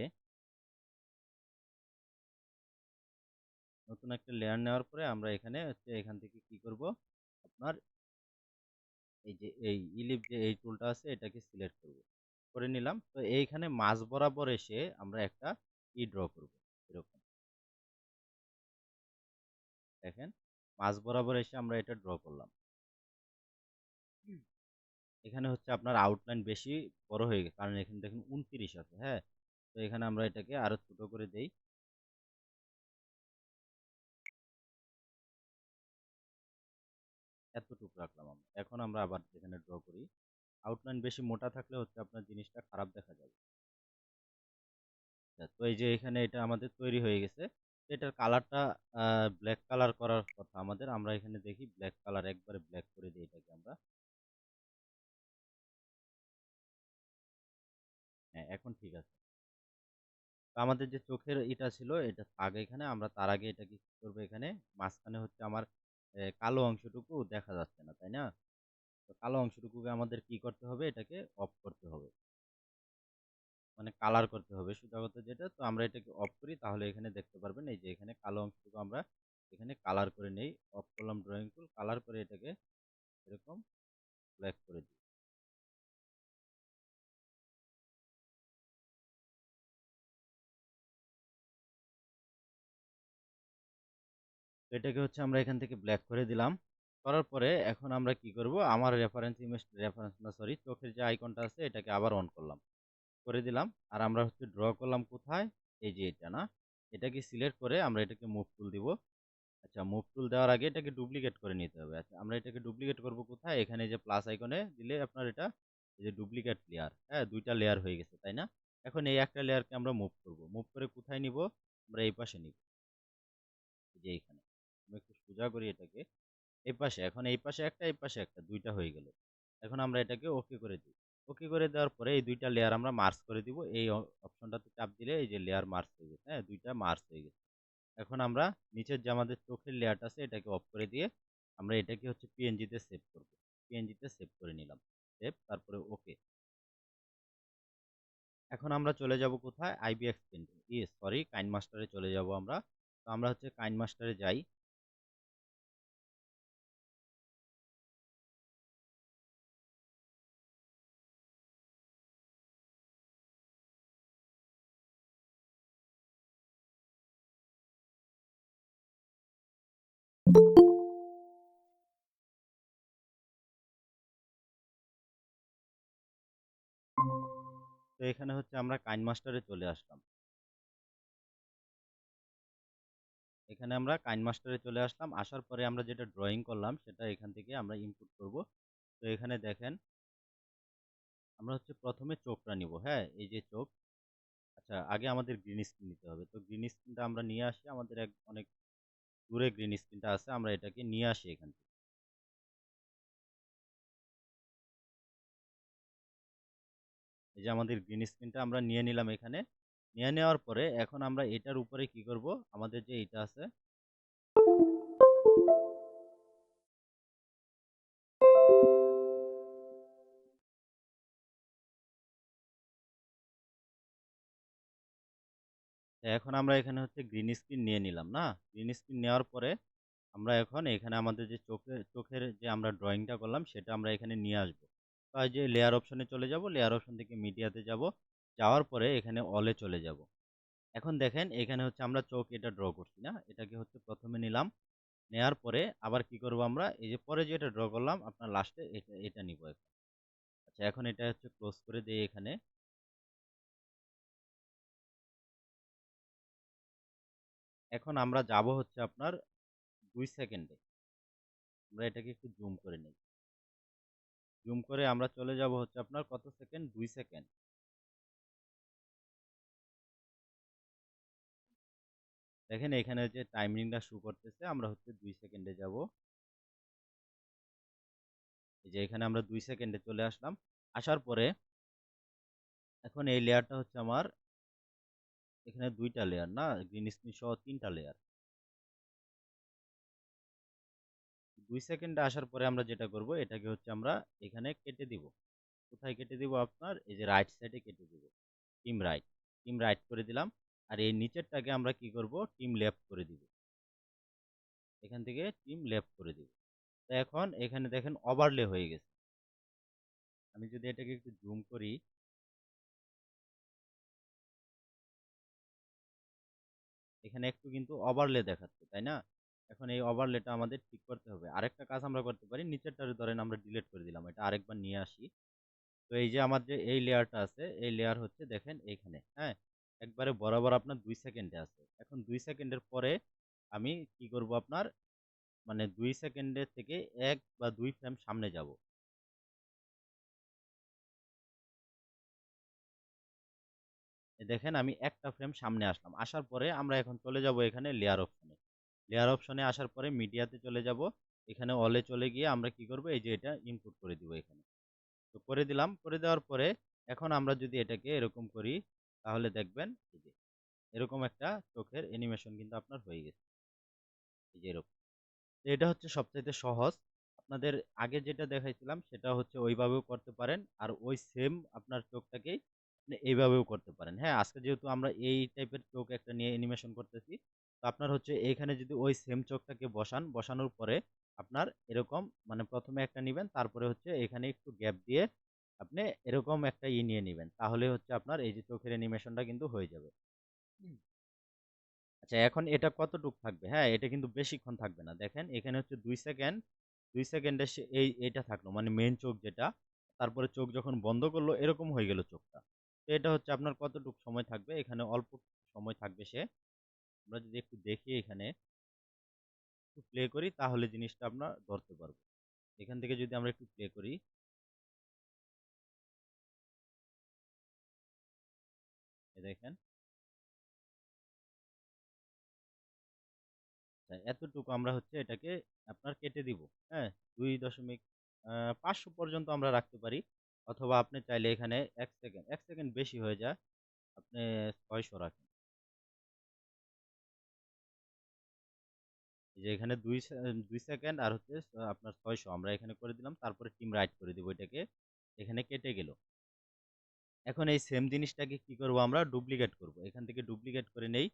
নতুন একটা লেয়ার নেওয়ার পরে আমরা এখানে হচ্ছে এখান থেকে কি করব? আপনার এই যে এই ইলিপ যে এই টুলটা আছে এটাকে সিলেক্ট করব। করে নিলাম। তো এইখানে মাঝ বরাবর এসে আমরা একটা ড্র করব। এরকম। দেখেন মাঝ বরাবর এসে আমরা এটা ড্র করলাম। এখানে হচ্ছে আপনার আউটলাইন বেশি বড় হয়ে গেছে, কারণ এখানে দেখুন 29 আছে, হ্যাঁ। তো এখানে আমরা এটাকে আরো ছোট করে দেই। এতটুকু রাখলাম আমরা। এখন আমরা আবার এখানে ড্র করি। আউটলাইন বেশি মোটা থাকলে হচ্ছে আপনার জিনিসটা খারাপ দেখা যাবে। তো এই যে এখানে এটা আমাদের তৈরি হয়ে গেছে। এটার কালারটা ব্ল্যাক কালার করার কথা আমাদের। আমরা এখানে দেখি ব্ল্যাক কালার, একবারে ব্ল্যাক করে দিই এটাকে আমরা। হ্যাঁ, এখন ঠিক আছে। তো আমাদের যে চোখের এটা ছিল এটা থাক এখানে। আমরা তার আগে এটা কি করবো, এখানে মাঝখানে হচ্ছে আমার কালো অংশটুকু দেখা যাচ্ছে না, তাই না? তো কালো অংশটুকুকে আমাদের কি করতে হবে, এটাকে অফ করতে হবে, মানে কালার করতে হবে সোজা কথা যেটা। তো আমরা এটাকে অফ করি, তাহলে এখানে দেখতে পারবেন এই যে এখানে কালো অংশটুকু আমরা এখানে কালার করে নেই। অফ করলাম ড্রয়িং টুল, কালার করে এটাকে এরকম ব্ল্যাক করে দিই। তো এটাকে হচ্ছে আমরা এখান থেকে ব্ল্যাক করে দিলাম। করার পরে এখন আমরা কি করব, আমার রেফারেন্স ইমেজ, রেফারেন্স না সরি, চোখের যে আইকনটা আছে এটাকে আবার অন করলাম, করে দিলাম। আর আমরা হচ্ছে ড্র করলাম কোথায়, এই যে এটা না, এটাকে সিলেক্ট করে আমরা এটাকে মুভ টুল দিব। আচ্ছা, মুভ টুল দেওয়ার আগে এটাকে ডুপ্লিকেট করে নিতে হবে। আচ্ছা, আমরা এটাকে ডুপ্লিকেট করব কোথায়, এখানে যে প্লাস আইকনে দিলে আপনার এটা এই যে ডুপ্লিকেট লেয়ার, হ্যাঁ, দুইটা লেয়ার হয়ে গেছে, তাই না? এখন এই একটা লেয়ারকে আমরা মুভ করব, মুভ করে কোথায় নিব, আমরা এই পাশে নিব, এই যে এইখানে। আমি একটু সোজা করি এটাকে, এই পাশে। এখন এই পাশে একটা, এই পাশে একটা, দুইটা হয়ে গেল। এখন আমরা এটাকে ওকে করে দিই। ওকে করে দেওয়ার পরে এই দুইটা লেয়ার আমরা মার্জ করে দিব। এই অপশনটাতে চাপ দিলে এই যে লেয়ার মার্জ হয়ে গেছে, হ্যাঁ, দুইটা মার্জ হয়ে গেছে। এখন আমরা নিচের যে আমাদের চোখের লেয়ারটা আছে এটাকে অফ করে দিয়ে আমরা এটাকে হচ্ছে পিএনজি তে সেভ করব। পিএনজি তে সেভ করে নিলাম, সেভ, তারপরে ওকে। এখন আমরা চলে যাব কোথায়, আইবিএক্স পেন্ট, সরি, কাইন মাস্টারে চলে যাব আমরা। তো আমরা হচ্ছে কাইন মাস্টারে যাই। তো এখানে হচ্ছে আমরা কাইন মাস্টারে চলে আসলাম। এখানে আমরা কাইন মাস্টারে চলে আসলাম, আসার পরে আমরা যেটা ড্রয়িং করলাম সেটা এখান থেকে আমরা ইনপুট করব। তো এখানে দেখেন আমরা হচ্ছে প্রথমে চোখটা নিব, হ্যাঁ, এই যে চোখ। আচ্ছা, আগে আমাদের গ্রিন স্ক্রিন নিতে হবে। তো গ্রিন স্ক্রিনটা আমরা নিয়ে আসি, আমাদের অনেক দূরে গ্রিন স্ক্রিনটা আছে, আমরা এটাকে নিয়ে আসি এখান থেকে। এই যে আমাদের গ্রিন স্ক্রিনটা আমরা নিয়ে নিলাম এখানে। নিয়ে নেওয়ার পরে এখন আমরা এটার উপরে কি করব, আমাদের যে এটা আছে, তো এখন আমরা এখানে হচ্ছে গ্রিন স্ক্রিন নিয়ে নিলাম না। গ্রিন স্ক্রিন নেওয়ার পরে আমরা এখন এখানে আমাদের যে চোখের যে আমরা ড্রয়িংটা করলাম সেটা আমরা এখানে নিয়ে আসবো। তো এই যে লেয়ার অপশনে চলে যাব, লেয়ার অপশন থেকে মিডিয়াতে যাব, যাওয়ার পরে এখানে অলে চলে যাব। এখন দেখেন এখানে হচ্ছে আমরা চোখ এটা ড্র করছি না, এটাকে হচ্ছে প্রথমে নিলাম। নেয়ার পরে আবার কি করব, আমরা এই যে পরে যেটা ড্র করলাম আপনার লাস্টে এটা এটা নিব এখন। আচ্ছা, এখন এটা হচ্ছে ক্লোজ করে দেই এখানে। এখন আমরা যাব হচ্ছে আপনার 2 সেকেন্ডে। আমরা এটাকে একটু জুম করে নিই। জুম করে আমরা চলে যাব হচ্ছে আপনার কত সেকেন্ড, 2 সেকেন্ড। দেখেন এখানে যে টাইমিংটা শো করতেছে, আমরা হচ্ছে 2 সেকেন্ডে যাব। এই যে এখানে আমরা 2 সেকেন্ডে চলে আসলাম। আসার পরে এখন এই লেয়ারটা হচ্ছে আমার, এখানে দুইটা লেয়ার না, গ্রিন স্ক্রিন সহ তিনটা লেয়ার। 2 সেকেন্ডে আসার পরে আমরা যেটা করব, এটাকে হচ্ছে আমরা এখানে কেটে দিব। কোথায় কেটে দিব, আপনার এই যে রাইট সাইডে কেটে দিব, টিম রাইট। টিম রাইট করে দিলাম। আর এই নিচেরটাকে আমরা কি করব, টিম লেফট করে দিব। এখান থেকে টিম লেফট করে দিব। তো এখন এখানে দেখেন ওভারলে হয়ে গেছে। আমি যদি এটাকে একটু জুম করি, এখানে একটু কিন্তু ওভারলে দেখাচ্ছে, তাই না? এখন এই ওভারলেটা আমাদের ঠিক করতে হবে। আরেকটা কাজ আমরা করতে পারি, নিচেরটারে ধরেন আমরা ডিলিট করে দিলাম। এটা আরেকবার নিয়ে আসি। তো এই যে আমার যে এই লেয়ারটা আছে, এই লেয়ার হচ্ছে দেখেন এইখানে, হ্যাঁ? একবারে বরাবর আপনার ২ সেকেন্ডে আছে। এখন ২ সেকেন্ডের পরে আমি কি করব আপনার মানে ২ সেকেন্ডের থেকে ১ বা ২ ফ্রেম সামনে যাব। দেখেন আমি একটা ফ্রেম সামনে আসলাম। আসার পরে আমরা এখন চলে যাব এখানে লেয়ার অপশনে। লেয়ার অপশনে আসার পরে মিডিয়াতে চলে যাব। এখানে অলে চলে গিয়ে আমরা কি করব, এই যে এটা ইনপুট করে দিব এখানে। তো করে দিলাম। করে দেওয়ার পরে এখন আমরা যদি এটাকে এরকম করি তাহলে দেখবেন এই যে এরকম একটা চোখের অ্যানিমেশন কিন্তু আপনার হয়ে গেছে। এই যে এরকম। তো এটা হচ্ছে সবচাইতে সহজ। আপনাদের আগে যেটা দেখাইছিলাম সেটা হচ্ছে ওইভাবেও করতে পারেন। আর ওই সেম আপনার চোখটাকেই আপনি এইভাবেও করতে পারেন। হ্যাঁ, আজকে যেহেতু আমরা এই টাইপের চোখ একটা নিয়ে অ্যানিমেশন করতেছি, তো আপনার হচ্ছে এইখানে যদি ওই সেম চোখটাকে বসান, বসানোর পরে আপনার এরকম মানে ১ম এ একটা নিবেন, তারপরে হচ্ছে এখানে একটু গ্যাপ দিয়ে আপনি এরকম একটা নিয়ে নিবেন। তাহলে হচ্ছে আপনার এই যে চোখের অ্যানিমেশনটা কিন্তু হয়ে যাবে। হুম। আচ্ছা, এখন এটা কতটুক থাকবে? হ্যাঁ, এটা কিন্তু বেশিক্ষণ থাকবে না। দেখেন এখানে হচ্ছে ২ সেকেন্ড, ২ সেকেন্ডে সে এইটা থাকলো মানে মেইন চোখ যেটা। তারপরে চোখ যখন বন্ধ করলো এরকম হয়ে গেল চোখটা। তো এটা হচ্ছে আপনার কতটুক সময় থাকবে? এখানে অল্প সময় থাকবে সে। আমরা যদি একটু দেখি এখানে, একটু প্লে করি তাহলে জিনিসটা আমরা ধরতে পারবো। এখান থেকে যদি আমরা একটু প্লে করি, এই দেখেন। এতটুকু আমরা হচ্ছে এটাকে আপনার কেটে দিব। হ্যাঁ? ২.৫০০ পর্যন্ত আমরা রাখতে পারি। অথবা আপনি চাইলে এখানে ১ সেকেন্ড, ১ সেকেন্ড বেশি হয়ে যায়। আপনি ৬০০ রাখেন। এই যে এখানে ২ সেকেন্ড আর হচ্ছে আপনার ৬০০ আমরা এখানে করে দিলাম। তারপরে টিম রাইট করে দিব এটাকে। এখানে কেটে গেল। এখন এই সেম জিনিসটাকে কি করব আমরা ডুপ্লিকেট করব। এখান থেকে ডুপ্লিকেট করে নেই।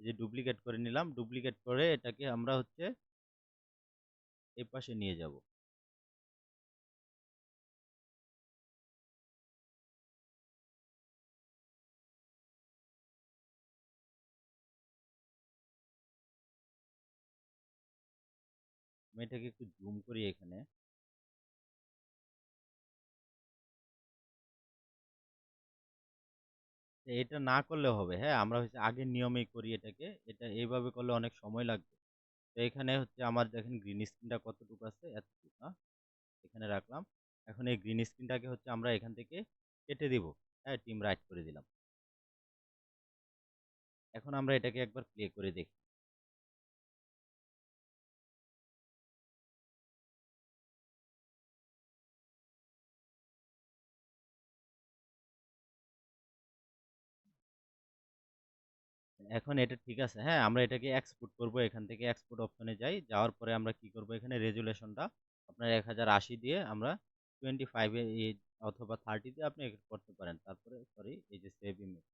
এই যে ডুপ্লিকেট করে নিলাম। ডুপ্লিকেট করে এটাকে আমরা হচ্ছে এই পাশে নিয়ে যাব। আমি এটাকে একটু জুম করি এখানে। এটা না করলেও হবে। হ্যাঁ, আমরা হচ্ছে আগের নিয়মেই করি এটাকে। এটা এইভাবে করলে অনেক সময় লাগবে। তো এখানে হচ্ছে আমার দেখেন গ্রিন স্ক্রিনটা কতটুকু আছে? এতটুকু না? এখানে রাখলাম। এখন এই গ্রিন স্ক্রিনটাকে হচ্ছে আমরা এখান থেকে কেটে দিব। হ্যাঁ, টিম রাইট করে দিলাম। এখন আমরা এটাকে একবার প্লে করে দেখি। এখন এটা ঠিক আছে। হ্যাঁ, আমরা এটাকে এক্সপোর্ট করব। এখান থেকে এক্সপোর্ট অপশনে যাই। যাওয়ার পরে আমরা কি করব? এখানে রেজোলিউশনটা আপনার ১০৮০ দিয়ে আমরা 25 অথবা 30 দিয়ে আপনি করতে পারেন। তারপরে সরি এই যে সেভ ইমেজ,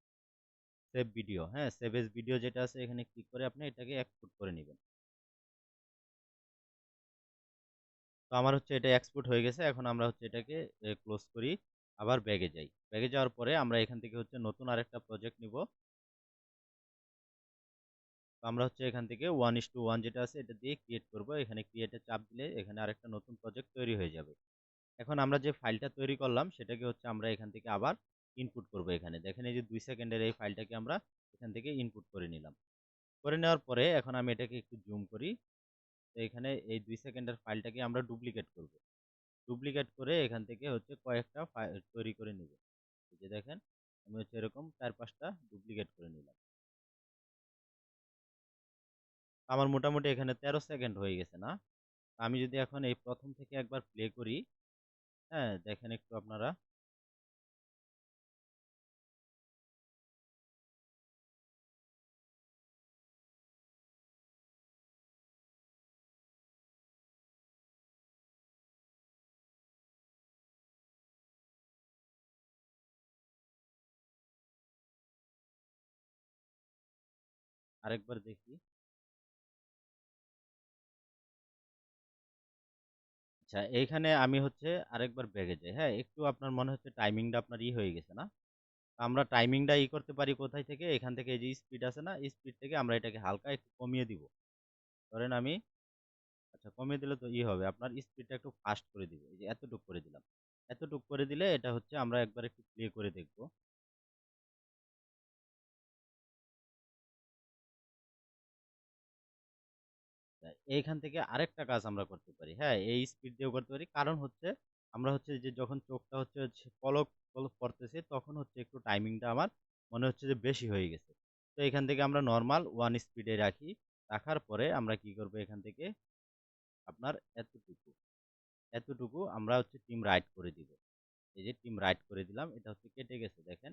সেভ ভিডিও, হ্যাঁ? সেভ এজ ভিডিও যেটা আছে এখানে ক্লিক করে আপনি এটাকে এক্সপোর্ট করে নিবেন। তো আমার হচ্ছে এটা এক্সপোর্ট হয়ে গেছে। এখন আমরা হচ্ছে এটাকে ক্লোজ করি। আবার ব্যাগে যাই। ব্যাগে যাওয়ার পরে আমরা এখান থেকে হচ্ছে নতুন আরেকটা প্রজেক্ট নিব। তো আমরা হচ্ছে এখান থেকে 1:1 যেটা আছে এটা দিয়ে ক্রিয়েট করব। এখানে ক্রিয়েট এ চাপ দিলে এখানে আরেকটা নতুন প্রজেক্ট তৈরি হয়ে যাবে। এখন আমরা যে ফাইলটা তৈরি করলাম সেটাকে হচ্ছে আমরা এখান থেকে আবার ইনপুট করব এখানে। দেখেন এই যে ২ সেকেন্ডের এই ফাইলটাকে আমরা এখান থেকে ইনপুট করে নিলাম। করে নেওয়ার পরে এখন আমি এটাকে একটু জুম করি। তো এখানে এই ২ সেকেন্ডের ফাইলটাকে আমরা ডুপ্লিকেট করব। ডুপ্লিকেট করে এখান থেকে হচ্ছে কয়েকটা ফাইল তৈরি করে নিব। এই যে দেখেন আমি হচ্ছে এরকম ৪-৫ টা ডুপ্লিকেট করে নিলাম। আমার মোটামুটি এখানে ১৩ সেকেন্ড হয়ে গেছে না? আমি যদি এখন এই ১ম থেকে একবার প্লে করি, হ্যাঁ? দেখেন একটু আপনারা। আরেকবার দেখি। আচ্ছা, এইখানে আমি হচ্ছে আরেকবার ব্যাকে যাই, হ্যাঁ? একটু আপনার মনে হচ্ছে টাইমিংটা আপনার হয়ে গেছে না? আমরা টাইমিংটা করতে পারি কোথায় থেকে? এখান থেকে এই যে স্পিড আছে না? স্পিড থেকে আমরা এটাকে হালকা একটু কমিয়ে দিব। ধরেন আমি আচ্ছা কমিয়ে দিলে তো হবে আপনার স্পিডটা একটু ফাস্ট করে দিব। এই যে এতটুক করে দিলাম। এতটুক করে দিলে এটা হচ্ছে আমরা একবার একটু প্লে করে দেখব। এইখান থেকে আরেকটা কাজ আমরা করতে পারি। হ্যাঁ, এই স্পিড দিয়েও করতে পারি। কারণ হচ্ছে আমরা হচ্ছে যে যখন চোখটা হচ্ছে পলক, পলক পড়তেছে তখন হচ্ছে একটু টাইমিংটা আমার মনে হচ্ছে যে বেশি হয়ে গেছে। তো এখান থেকে আমরা নরমাল 1 স্পিডে রাখি। রাখার পরে আমরা কি করব এখান থেকে আপনার এতটুকু, এতটুকু আমরা হচ্ছে টিম রাইট করে দিব। এই যে টিম রাইট করে দিলাম। এটা হচ্ছে কেটে গেছে দেখেন।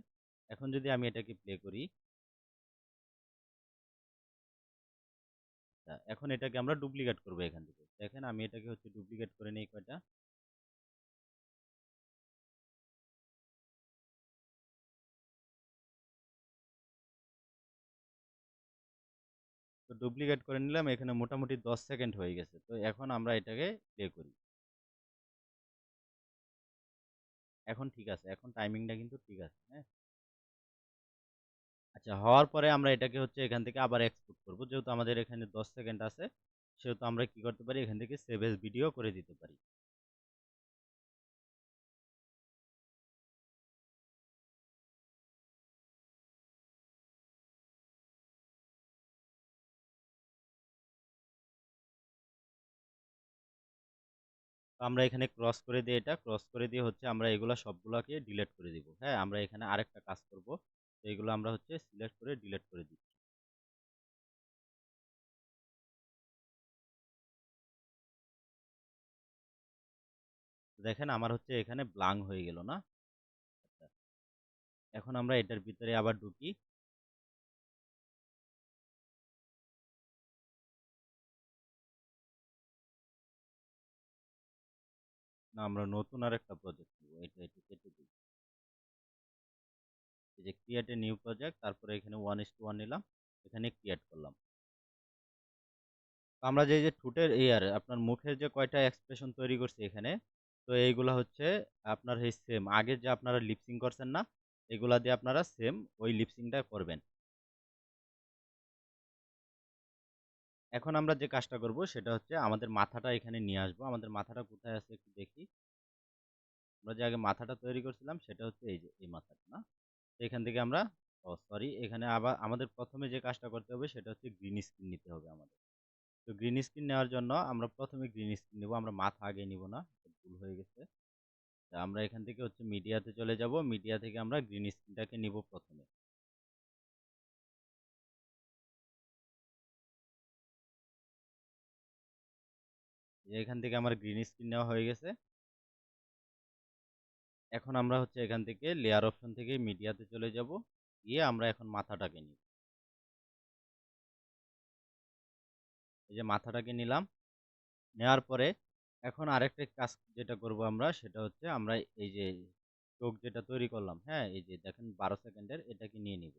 এখন যদি আমি এটাকে প্লে করি, এখন এটাকে আমরা ডুপ্লিকেট করব এখান থেকে। দেখেন আমি এটাকে হচ্ছে ডুপ্লিকেট করে নেই কয়টা। তো ডুপ্লিকেট করে নিলাম। এখানে মোটামুটি 10 সেকেন্ড হয়ে গেছে। তো এখন আমরা এটাকে প্লে করি। এখন ঠিক আছে। এখন টাইমিংটা কিন্তু ঠিক আছে। হ্যাঁ? আচ্ছা হওয়ার পরে আমরা এটাকে হচ্ছে এখান থেকে আবার এক্সপোর্ট করব। যেহেতু আমাদের এখানে 10 সেকেন্ড আছে, সেহেতু আমরা কি করতে পারি এখান থেকে সেভ এজ ভিডিও করে দিতে পারি। তো আমরা এখানে ক্রস করে দিয়ে এটা ক্রস করে দিয়ে হচ্ছে আমরা এগুলা সবগুলাকে ডিলিট করে দিব। হ্যাঁ, আমরা এখানে আরেকটা কাজ করব। তো এগুলো আমরা হচ্ছে সিলেক্ট করে ডিলিট করে দিচ্ছি। দেখেন আমার হচ্ছে এখানে ব্লাঙ্ক হয়ে গেল না? আচ্ছা, এখন আমরা এটার ভিতরে আবার ঢুকি। না আমরা নতুন আরেকটা প্রজেক্ট নিব। এটা একটু কেটে দিই। এই যে ক্রিয়েট এ নিউ প্রজেক্ট, তারপরে এখানে 1:1 নিলাম। এখানে ক্রিয়েট করলাম। তো আমরা যে ঠোঁটের আপনার মুখের যে কয়টা এক্সপ্রেশন তৈরি করছি এখানে, তো এইগুলা হচ্ছে আপনার এই সেম আগে যে আপনারা লিপসিং করছেন না, এগুলা দিয়ে আপনারা সেম ওই লিপসিংটা করবেন। এখন আমরা যে কাজটা করব সেটা হচ্ছে আমাদের মাথাটা এখানে নিয়ে আসবো। আমাদের মাথাটা কোথায় আছে একটু দেখি। আমরা যে আগে মাথাটা তৈরি করছিলাম সেটা হচ্ছে এই যে এই মাথাটা না? তো এখান থেকে আমরা সরি এখানে আবার আমাদের প্রথমে যে কাজটা করতে হবে সেটা হচ্ছে গ্রিন স্ক্রিন নিতে হবে আমাদের। তো গ্রিন স্ক্রিন নেওয়ার জন্য আমরা প্রথমে গ্রিন স্ক্রিন নেব। আমরা মাথা আগে নিব না। এটা ভুল হয়ে গেছে। তা আমরা এখান থেকে হচ্ছে মিডিয়াতে চলে যাব। মিডিয়া থেকে আমরা গ্রিন স্ক্রিনটাকে নিব প্রথমে। যে এখান থেকে আমার গ্রিন স্ক্রিন নেওয়া হয়ে গেছে। এখন আমরা হচ্ছে এখান থেকে লেয়ার অপশন থেকে মিডিয়াতে চলে যাব। গিয়ে আমরা এখন মাথাটাকে নিব। এই যে মাথাটাকে নিলাম। নেওয়ার পরে এখন আরেকটা কাজ যেটা করব আমরা সেটা হচ্ছে আমরা এই যে চোখ যেটা তৈরি করলাম, হ্যাঁ? এই যে দেখেন 12 সেকেন্ডের এটাকে নিয়ে নিব।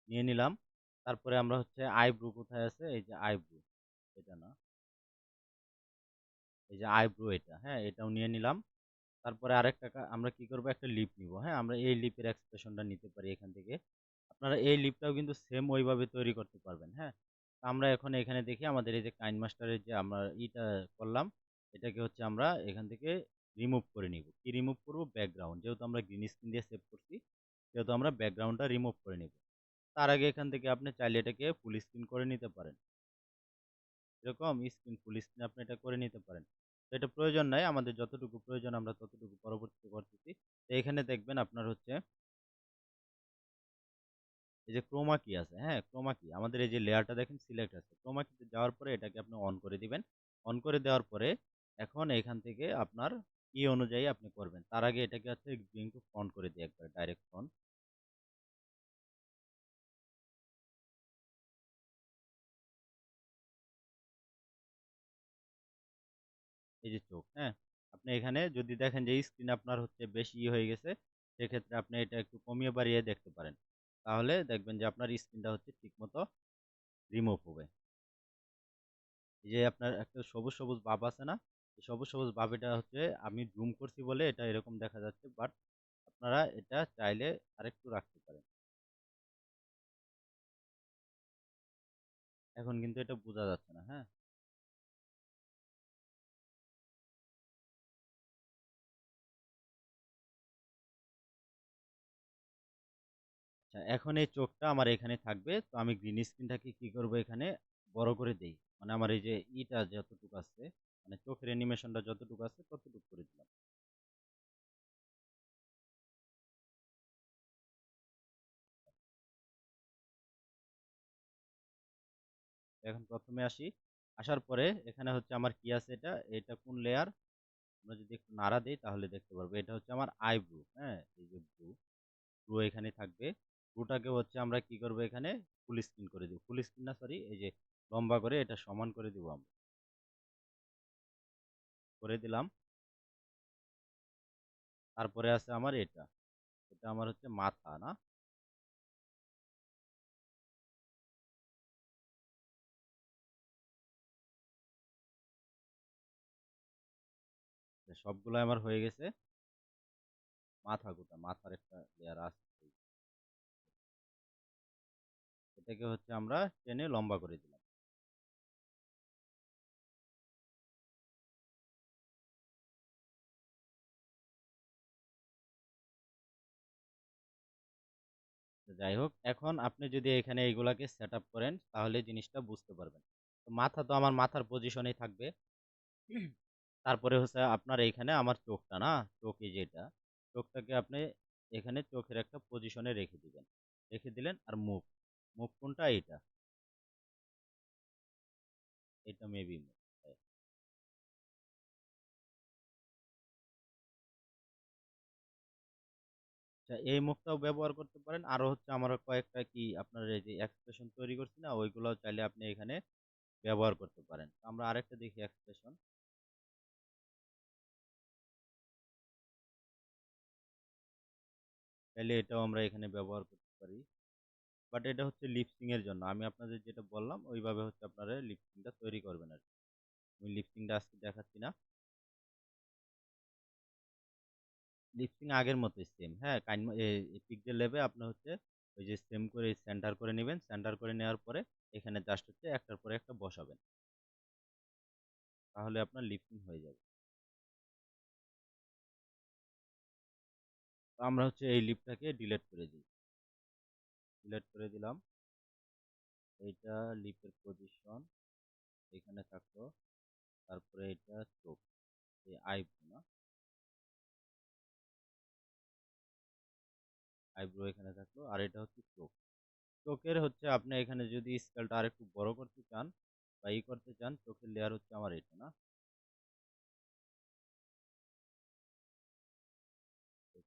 নিয়ে নিলাম। তারপরে আমরা হচ্ছে আইব্রু কোথায় আছে? এই যে আইব্রু। এটা না। এই যে আইব্রু এটা, হ্যাঁ? এটাও নিয়ে নিলাম। তারপরে আরেকটা আমরা কি করব একটা লিপ নিব, হ্যাঁ? আমরা এই লিপের এক্সপ্রেশনটা নিতে পারি এখান থেকে। আপনারা এই লিপটাও কিন্তু সেম ওইভাবে তৈরি করতে পারবেন, হ্যাঁ? তো আমরা এখন এখানে দেখি আমাদের এই যে কাইন মাস্টারের যে আমরা করলাম, এটাকে হচ্ছে আমরা এখান থেকে রিমুভ করে নিব। কি রিমুভ করব? ব্যাকগ্রাউন্ড। যেহেতু আমরা গ্রিন স্ক্রিন দিয়ে সেভ করছি, সেহেতু আমরা ব্যাকগ্রাউন্ডটা রিমুভ করে নিব। তার আগে এখান থেকে আপনি চাইলে এটাকে ফুল স্ক্রিন করে নিতে পারেন। এরকম স্ক্রিন ফুল স্ক্রিন আপনি এটা করে নিতে পারেন। তো এটা প্রয়োজন নাই। আমাদের যতটুকু প্রয়োজন আমরা ততটুকু পরবর্তীতে করতেছি। তো এখানে দেখবেন আপনার হচ্ছে এই যে ক্রোমা কি আছে, হ্যাঁ? ক্রোমা কি আমাদের এই যে লেয়ারটা দেখেন সিলেক্ট আছে। ক্রোমা কিতে যাওয়ার পরে এটাকে আপনি অন করে দিবেন। অন করে দেওয়ার পরে এখন এখান থেকে আপনার অনুযায়ী আপনি করবেন। তার আগে এটাকে হচ্ছে ব্রিং টু ফ্রন্ট করে দিই একবার ডাইরেক্ট ফ্রন্ট। এই যে চোখ, হ্যাঁ? আপনি এখানে যদি দেখেন যে স্ক্রিন আপনার হচ্ছে বেশি হয়ে গেছে, সেক্ষেত্রে আপনি এটা একটু কমিয়ে বাড়িয়ে দেখতে পারেন। তাহলে দেখবেন যে আপনার স্ক্রিনটা হচ্ছে ঠিকমতো রিমুভ হবে। এই যে আপনার একটা সবুজ, সবুজ ভাব আছে না? এই সবুজ, সবুজ ভাব এটা হচ্ছে আমি জুম করছি বলে এটা এরকম দেখা যাচ্ছে। বাট আপনারা এটা চাইলে আরেকটু রাখতে পারেন। এখন কিন্তু এটা বোঝা যাচ্ছে না, হ্যাঁ? আচ্ছা, এখন এই চোখটা আমার এখানে থাকবে। তো আমি গ্রিন স্ক্রিনটাকে কি করব এখানে বড় করে দেই। মানে আমার এই যে যতটুকু আছে, মানে চোখের অ্যানিমেশনটা যতটুকু আছে ততটুকু করে দিলাম। এখন ১ম এ আসি। আসার পরে এখানে হচ্ছে আমার কি আছে এটা? এটা কোন লেয়ার? আমরা যদি একটু নাড়া দেই তাহলে দেখতে পারবো। এটা হচ্ছে আমার আইব্রু, হ্যাঁ? এই যে ব্রু এখানে থাকবে। ব্রুটাকে হচ্ছে আমরা কি করব এখানে ফুল স্ক্রিন করে দিব। ফুল স্ক্রিন না, সরি, এই যে লম্বা করে এটা সমান করে দিব আমরা। করে দিলাম। তারপরে আছে আমার এটা। এটা আমার হচ্ছে মাথা, না? সবগুলাই আমার হয়ে গেছে। মাথা গোটা, মাথার একটা লেয়ার আছে। এটাকে হচ্ছে আমরা টেনে লম্বা করে দিলাম। তো যাই হোক, এখন আপনি যদি এখানে এইগুলাকে সেটআপ করেন তাহলে জিনিসটা বুঝতে পারবেন। তো মাথা তো আমার মাথার পজিশনেই থাকবে। তারপরে হচ্ছে আপনার এইখানে আমার চোখটা, না? চোখ এই যে এটা, চোখটাকে আপনি এখানে চোখের একটা পজিশনে রেখে দিবেন। রেখে দিলেন আর মুখ, মুখ কোনটা? এইটা, এটা মেবি মুখ। আচ্ছা, এই মুখটাও ব্যবহার করতে পারেন। আরো হচ্ছে আমার কয়েকটা কি আপনার এই যে এক্সপ্রেশন তৈরি করছি না, ওইগুলোও চাইলে আপনি এখানে ব্যবহার করতে পারেন। তো আমরা আরেকটা দেখি এক্সপ্রেশন। চাইলে এটাও আমরা এখানে ব্যবহার করতে পারি। বাট এটা হচ্ছে লিপসিং এর জন্য। আমি আপনাদের যেটা বললাম ওইভাবে হচ্ছে আপনারা লিপসিংটা তৈরি করবেন আর কি। আমি লিপসিংটা আজকে দেখাচ্ছি না। লিপসিং আগের মতোই সেম, হ্যাঁ? পিক্সেল ল্যাবে আপনি হচ্ছে ওই যে সেম করে সেন্টার করে নেবেন। সেন্টার করে নেওয়ার পরে এখানে জাস্ট হচ্ছে একটার পরে একটা বসাবেন। তাহলে আপনার লিপসিং হয়ে যাবে। তো আমরা হচ্ছে এই লিপটাকে ডিলিট করে দিই। ডিলিট করে দিলাম। এইটা লিপের পজিশন এখানে থাকলো। তারপরে এটা চোখ, এই আইব্রো, না? আইব্রো এখানে থাকলো। আর এটা হচ্ছে চোখ। চোখের হচ্ছে আপনি এখানে যদি স্কেলটা আরেকটু বড় করতে চান বা করতে চান, চোখের লেয়ার হচ্ছে আমার এটা, না? এই।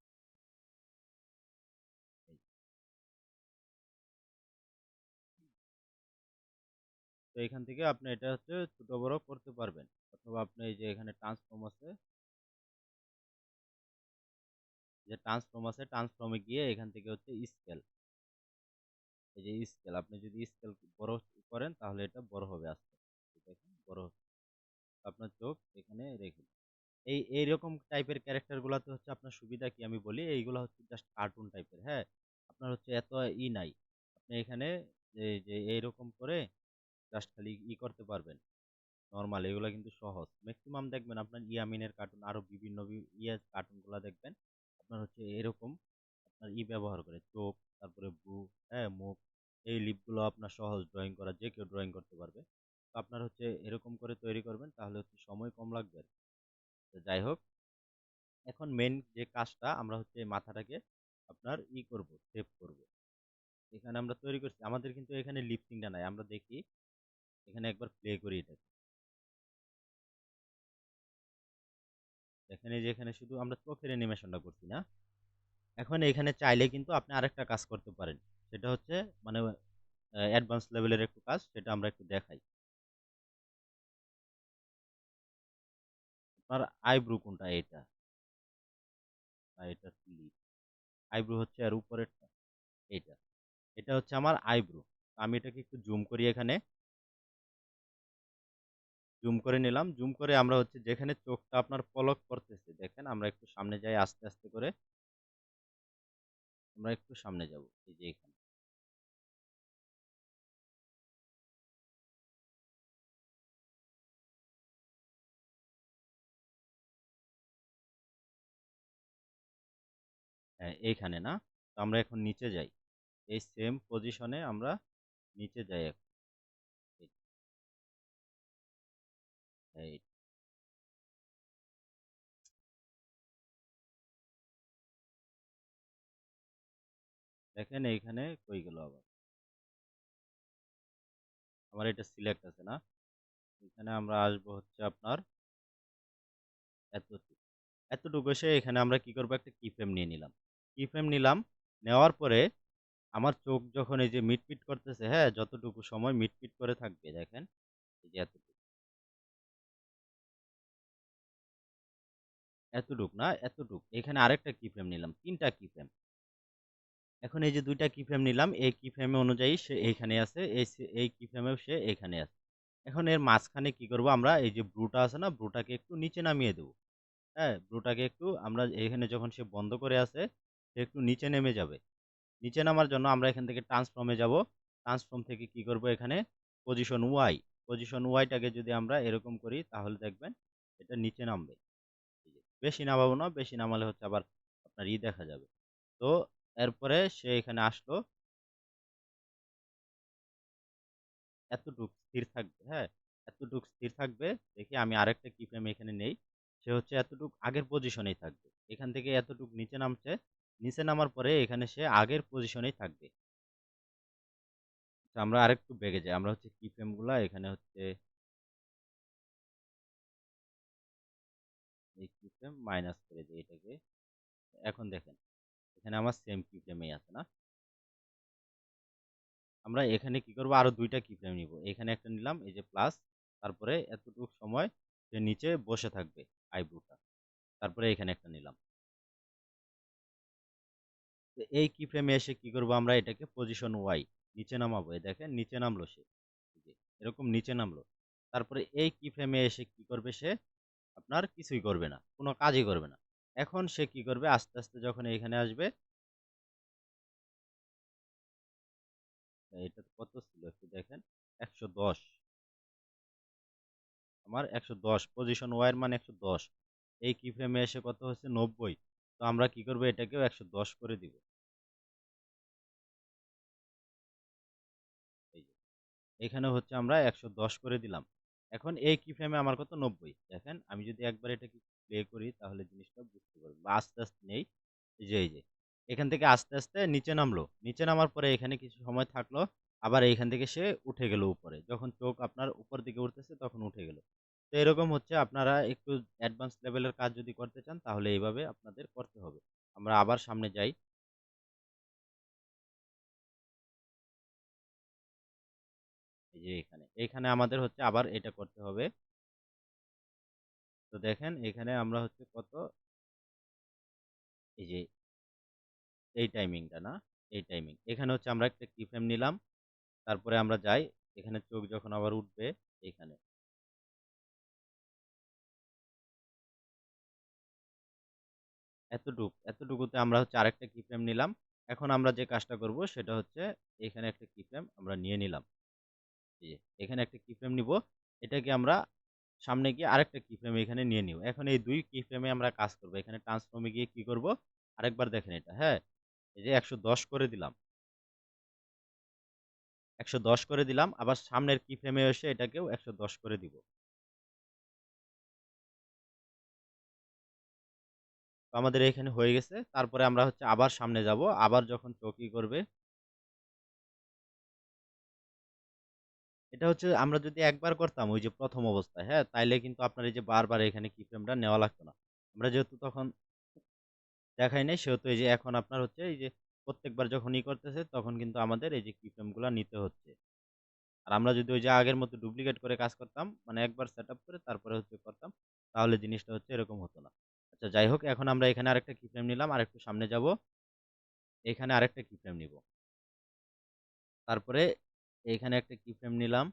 তো এখান থেকে আপনি এটা হচ্ছে ছোট বড় করতে পারবেন। অথবা আপনি এই যে এখানে ট্রান্সফর্ম আছে, যে ট্রান্সফর্ম আছে, ট্রান্সফর্মে গিয়ে এখান থেকে হচ্ছে স্কেল, এই যে স্কেল, আপনি যদি স্কেল বড় করেন তাহলে এটা বড় হবে আস্তে আস্তে। দেখেন বড় হচ্ছে। আপনার চোখ এখানে রেখে দিন। এইরকম টাইপের ক্যারেক্টার গুলাতে হচ্ছে আপনার সুবিধা কি আমি বলি, এইগুলো হচ্ছে জাস্ট কার্টুন টাইপের, হ্যাঁ? আপনার হচ্ছে এত নাই। আপনি এখানে যে এইরকম করে জাস্ট খালি করতে পারবেন। নরমাল এগুলো কিন্তু সহজ। ম্যাক্সিমাম দেখবেন আপনার ইয়ামিনের কার্টুন আরো বিভিন্ন কার্টুন গুলা দেখবেন আপনার হচ্ছে এরকম আপনার ব্যবহার করে চোখ, তারপরে ব্রু, হ্যাঁ, মুখ, এই লিপগুলো আপনার সহজ ড্রয়িং করা, যে কেউ ড্রয়িং করতে পারবে। তো আপনার হচ্ছে এরকম করে তৈরি করবেন তাহলে হচ্ছে সময় কম লাগবে আর কি। তো যাই হোক, এখন মেন যে কাজটা আমরা হচ্ছে এই মাথাটাকে আপনার করব, সেভ করব। এখানে আমরা তৈরি করছি, আমাদের কিন্তু এখানে লিপসিংটা নাই। আমরা দেখি এখানে একবার প্লে করি এটা। এখানে যে এখানে শুধু আমরা চোখের অ্যানিমেশনটা করছি, না? এখন এখানে চাইলে কিন্তু আপনি আরেকটা কাজ করতে পারেন। সেটা হচ্ছে মানে অ্যাডভান্স লেভেলের একটু কাজ, সেটা আমরা একটু দেখাই। আপনার আইব্রু কোনটা? এটা, না, এটা লিপ। আইব্রু হচ্ছে আর উপরেরটা এইটা। এটা হচ্ছে আমার আইব্রু। আমি এটাকে একটু জুম করি এখানে। জুম করে নিলাম। জুম করে আমরা হচ্ছে যেখানে চোখটা আপনার পলক পড়তেছে, দেখেন আমরা একটু সামনে যাই আস্তে আস্তে করে। আমরা একটু সামনে যাব। এই যে এখানে। হ্যাঁ, এইখানে না? তো আমরা এখন নিচে যাই। এই সেম পজিশনে আমরা নিচে যাই এখন। এই এই দেখেন এইখানে কই গেল আবার? আমার এটা সিলেক্ট আছে না? এখানে আমরা আসবো হচ্ছে আপনার এতটুকু। এতটুকু এসে এখানে আমরা কি করব? একটা কি ফ্রেম নিয়ে নিলাম। কি ফ্রেম নিলাম, নেওয়ার পরে আমার চোখ যখন এই যে মিটমিট করতেছে, হ্যাঁ? যতটুকু সময় মিটমিট করে থাকবে দেখেন, এই যে এতটুকু। এতটুক না, এতটুক। এখানে আরেকটা কি ফ্রেম নিলাম। ৩ টা কি ফ্রেম। এখন এই যে ২ টা কি ফ্রেম নিলাম, এই কি ফ্রেম অনুযায়ী সে এইখানে আছে, এই কি ফ্রেমেও সে এখানে আছে। এখন এর মাঝখানে কি করব আমরা? এই যে ব্লুটা আছে না? ব্লুটাকে একটু নিচে নামিয়ে দেব। হ্যাঁ? ব্লুটাকে একটু আমরা এখানে যখন সে বন্ধ করে আছে, সে একটু নিচে নেমে যাবে। নিচে নামার জন্য আমরা এখান থেকে ট্রান্সফর্মে যাব। ট্রান্সফর্ম থেকে কি করব এখানে? Position Y. পজিশন ওয়াইটাকে যদি আমরা এরকম করি তাহলে দেখবেন এটা নিচে নামবে। এই যে বেশি নামাবো না, বেশি নামালে হচ্ছে আবার আপনার দেখা যাবে। তো এরপরে সে এখানে আসলো, এতটুক স্থির থাকবে, হ্যাঁ? এতটুক স্থির থাকবে। দেখি আমি আরেকটা কি ফ্রেম এখানে নেই। সে হচ্ছে এতটুক আগের পজিশনেই থাকবে। এখান থেকে এতটুক নিচে নামছে। নিচে নামার পরে এখানে সে আগের পজিশনেই থাকবে। তো আমরা আরেকটু বেগে যাই। আমরা হচ্ছে কি ফ্রেম গুলা এখানে হচ্ছে এই কি ফ্রেম মাইনাস করে দেই এটাকে। এখন দেখেন, এখানে আমার সেম কি ফ্রেমেই আছে না? আমরা এখানে কি করব? আরো ২ টা কি ফ্রেম নিব। এখানে একটা নিলাম, এই যে প্লাস, তারপরে এতটুক সময় সে নিচে বসে থাকবে আইব্রোটা। তারপরে এখানে একটা নিলাম। তো এই কি ফ্রেমে এসে কি করব? আমরা এটাকে পজিশন ওয়াই নিচে নামাবো। এই দেখেন নিচে নামলো সে। এই যে এরকম নিচে নামলো। তারপরে এই কি ফ্রেমে এসে কি করবে সে? আপনার কিছুই করবে না। কোনো কাজই করবে না। এখন সে কি করবে? আস্তে, আস্তে যখন এইখানে আসবে, এটা কত ছিল একটু দেখেন। ১১০। আমার ১১০ পজিশন ওয়াই এর মান ১১০। এই কি ফ্রেমে এসে কত হচ্ছে? ৯০। তো আমরা কি করব? এটাকেও ১১০ করে দিব। এই যে এখানে হচ্ছে আমরা ১১০ করে দিলাম। এখন এই কি ফ্রেমে আমার কত? ৯০। দেখেন আমি যদি একবার এটাকে প্লে করি তাহলে জিনিসটা বুঝতে পারবেন। বা আস্তে, আস্তে নেই। এই যে এখান থেকে আস্তে, আস্তে নিচে নামলো। নিচে নামার পরে এখানে কিছু সময় থাকলো। আবার এইখান থেকে সে উঠে গেল উপরে। যখন চোখ আপনার উপর দিকে উঠতেছে তখন উঠে গেল। তো এরকম হচ্ছে আপনারা একটু অ্যাডভান্স লেভেলের কাজ যদি করতে চান তাহলে এইভাবে আপনাদের করতে হবে। আমরা আবার সামনে যাই। এই যে এখানে আমাদের হচ্ছে আবার এটা করতে হবে। তো দেখেন এখানে আমরা হচ্ছে কত, এই যে এই টাইমিংটা না? এই টাইমিং। এখানে হচ্ছে আমরা একটা কি ফ্রেম নিলাম। তারপরে আমরা যাই। এখানে চোখ যখন আবার উঠবে এখানে। এতটুকুতে আমরা হচ্ছে আরেকটা কি ফ্রেম নিলাম। এখন আমরা যে কাজটা করব সেটা হচ্ছে এখানে একটা কি ফ্রেম আমরা নিয়ে নিলাম। এই যে এখানে একটা কি ফ্রেম নিব। এটাকে আমরা সামনে গিয়ে আরেকটা কি ফ্রেম এখানে নিয়ে নিব। এখন এই ২ কি ফ্রেমে আমরা কাজ করব। এখানে ট্রান্সফর্ম এ গিয়ে কি করব? আরেকবার দেখেন এটা, হ্যাঁ? এই যে ১১০ করে দিলাম। ১১০ করে দিলাম। আবার সামনের কি ফ্রেমে এসে এটাকেও ১১০ করে দিব। তো আমাদের এখানে হয়ে গেছে। তারপরে আমরা হচ্ছে আবার সামনে যাব। আবার যখন চোখ করবে, এটা হচ্ছে আমরা যদি একবার করতাম ওই যে ১ম অবস্থায়, হ্যাঁ? তাইলে কিন্তু আপনার এই যে বারবার এখানে কি ফ্রেমটা নেওয়া লাগতো না। আমরা যেহেতু তখন দেখাই নাই সেহেতু এই যে এখন আপনার হচ্ছে এই যে প্রত্যেকবার যখন করতেছে তখন কিন্তু আমাদের এই যে কি ফ্রেম গুলা নিতে হচ্ছে। আর আমরা যদি ওই যে আগের মতো ডুপ্লিকেট করে কাজ করতাম, মানে একবার সেটআপ করে তারপরে হচ্ছে করতাম, তাহলে জিনিসটা হচ্ছে এরকম হতো না। আচ্ছা যাই হোক, এখন আমরা এখানে আরেকটা কি ফ্রেম নিলাম, আরেকটু সামনে যাব। এখানে আরেকটা কি ফ্রেম নিব। তারপরে এইখানে একটা কি ফ্রেম নিলাম,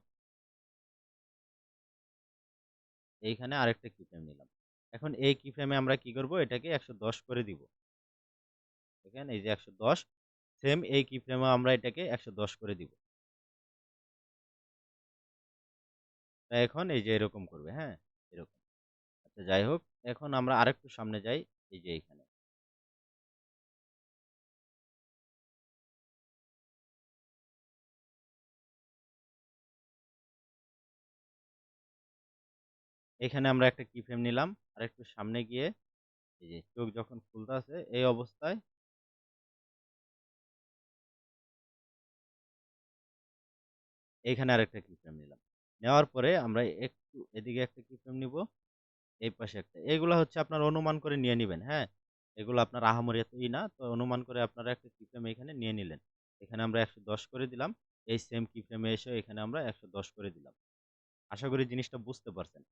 এইখানে আরেকটা কি ফ্রেম নিলাম। এখন এই কি ফ্রেমে আমরা কি করব? এটাকে ১১০ করে দিব। দেখেন এই যে ১১০, সেম এই কি ফ্রেমেও আমরা এটাকে ১১০ করে দিব। এখন এই যে এরকম করবে, হ্যাঁ? এরকম। আচ্ছা যাই হোক, এখন আমরা আরেকটু সামনে যাই। এই যে এইখানে। এখানে আমরা একটা কি ফ্রেম নিলাম। আরেকটু সামনে গিয়ে এই যে চোখ যখন খুলতাছে এই অবস্থায় এইখানে আরেকটা কি ফ্রেম নিলাম। নেওয়ার পরে আমরা একটু এদিকে একটা কি ফ্রেম নিব, এই পাশে একটা। এগুলা হচ্ছে আপনারা অনুমান করে নিয়ে নিবেন, হ্যাঁ? এগুলো আপনার আহামরি এত না। তো অনুমান করে আপনারা একটা কি ফ্রেম এখানে নিয়ে নিলেন। এখানে আমরা ১১০ করে দিলাম। এই সেম কি ফ্রেমে এসে এখানে আমরা ১১০ করে দিলাম। আশা করি জিনিসটা বুঝতে পারছেন।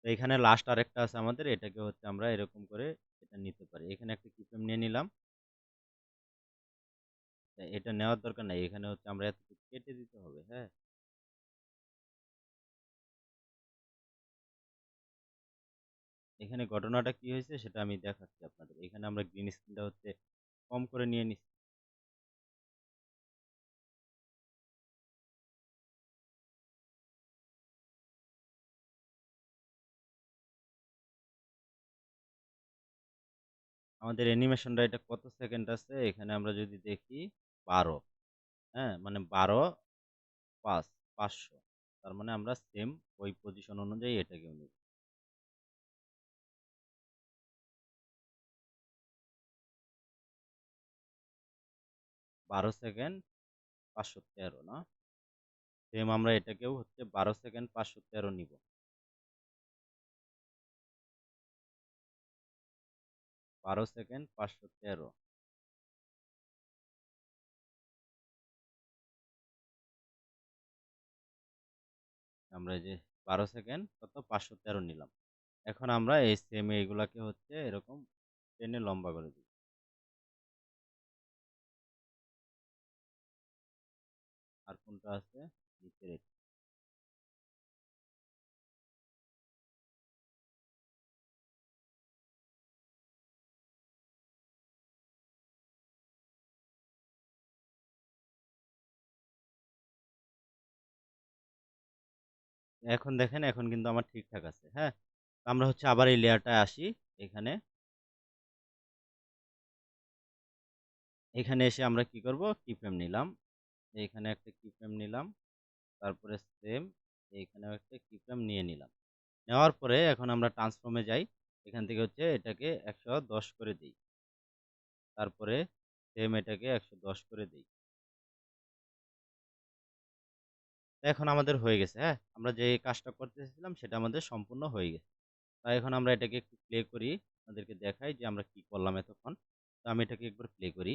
তো এখানে লাস্ট আরেকটা আছে আমাদের। এটাকে হচ্ছে আমরা এরকম করে এটা নিতে পারি। এখানে একটা কি ফ্রেম নিয়ে নিলাম। এটা নেওয়ার দরকার নাই। এখানে হচ্ছে আমরা এতটুকু কেটে দিতে হবে, হ্যাঁ? এখানে ঘটনাটা কি হয়েছে সেটা আমি দেখাচ্ছি আপনাদের। এখানে আমরা গ্রিন স্ক্রিনটা হচ্ছে কম করে নিয়ে নিচ্ছি। আমাদের অ্যানিমেশনটা এটা কত সেকেন্ড আছে? এখানে আমরা যদি দেখি ১২, হ্যাঁ? মানে ১২, ৫, ৫০০। তার মানে আমরা সেম ওই পজিশন অনুযায়ী এটাকেও নিব। ১২ সেকেন্ড ৫১৩ না? সেম আমরা এটাকেও হচ্ছে ১২ সেকেন্ড ৫১৩ নিব। ১২ সেকেন্ড ৫১৩। আমরা এই যে ১২ সেকেন্ড কত ৫১৩ নিলাম। এখন আমরা এই সেম এইগুলাকে হচ্ছে এরকম টেনে লম্বা করে দিব। আর কোনটা আছে? নিচের এটা। এখন দেখেন এখন কিন্তু আমার ঠিকঠাক আছে, হ্যাঁ? তো আমরা হচ্ছে আবার এই লেয়ারটায় আসি। এখানে, এখানে এসে আমরা কি করব? কিফ্রেম নিলাম। এইখানে একটা কিফ্রেম নিলাম। তারপরে সেম এইখানেও একটা কিফ্রেম নিয়ে নিলাম। নেওয়ার পরে এখন আমরা ট্রান্সফর্মে যাই। এখান থেকে হচ্ছে এটাকে ১১০ করে দেই। তারপরে সেম এটাকে ১১০ করে দেই। এখন আমাদের হয়ে গেছে, হ্যাঁ? আমরা যে কাজটা করতে চেয়েছিলাম সেটা আমাদের সম্পূর্ণ হয়ে গেছে। তাই এখন আমরা এটাকে একটু প্লে করি। আপনাদেরকে দেখাই যে আমরা কি করলাম এতক্ষণ। তো আমি এটাকে একবার প্লে করি।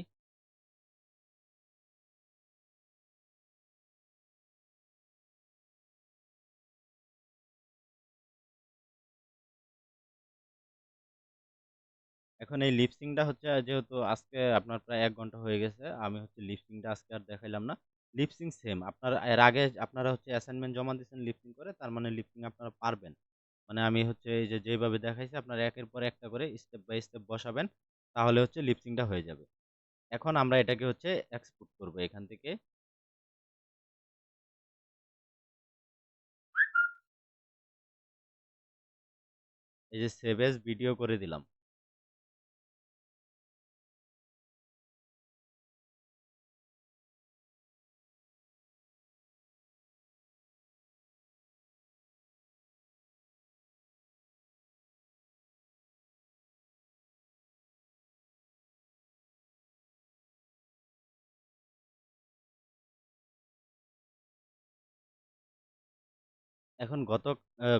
এখন এই লিপ সিংটা হচ্ছে যেহেতু আজকে আপনার প্রায় ১ ঘন্টা হয়ে গেছে। আমি হচ্ছে লিপ সিংটা আজকে আর দেখাইলাম না। Lip sync same. আপনারা এর আগে আপনারা হচ্ছে অ্যাসাইনমেন্ট জমা দিয়েছেন লিপ সিং করে। তার মানে লিপ সিং আপনারা পারবেন। মানে আমি হচ্ছে এই যে যেভাবে দেখাইছি আপনারা একের পর একটা করে স্টেপ বাই স্টেপ বসাবেন। তাহলে হচ্ছে লিপ সিংটা হয়ে যাবে। এখন আমরা এটাকে হচ্ছে এক্সপোর্ট করব এখান থেকে। এই যে সেভ এজ ভিডিও করে দিলাম। এখন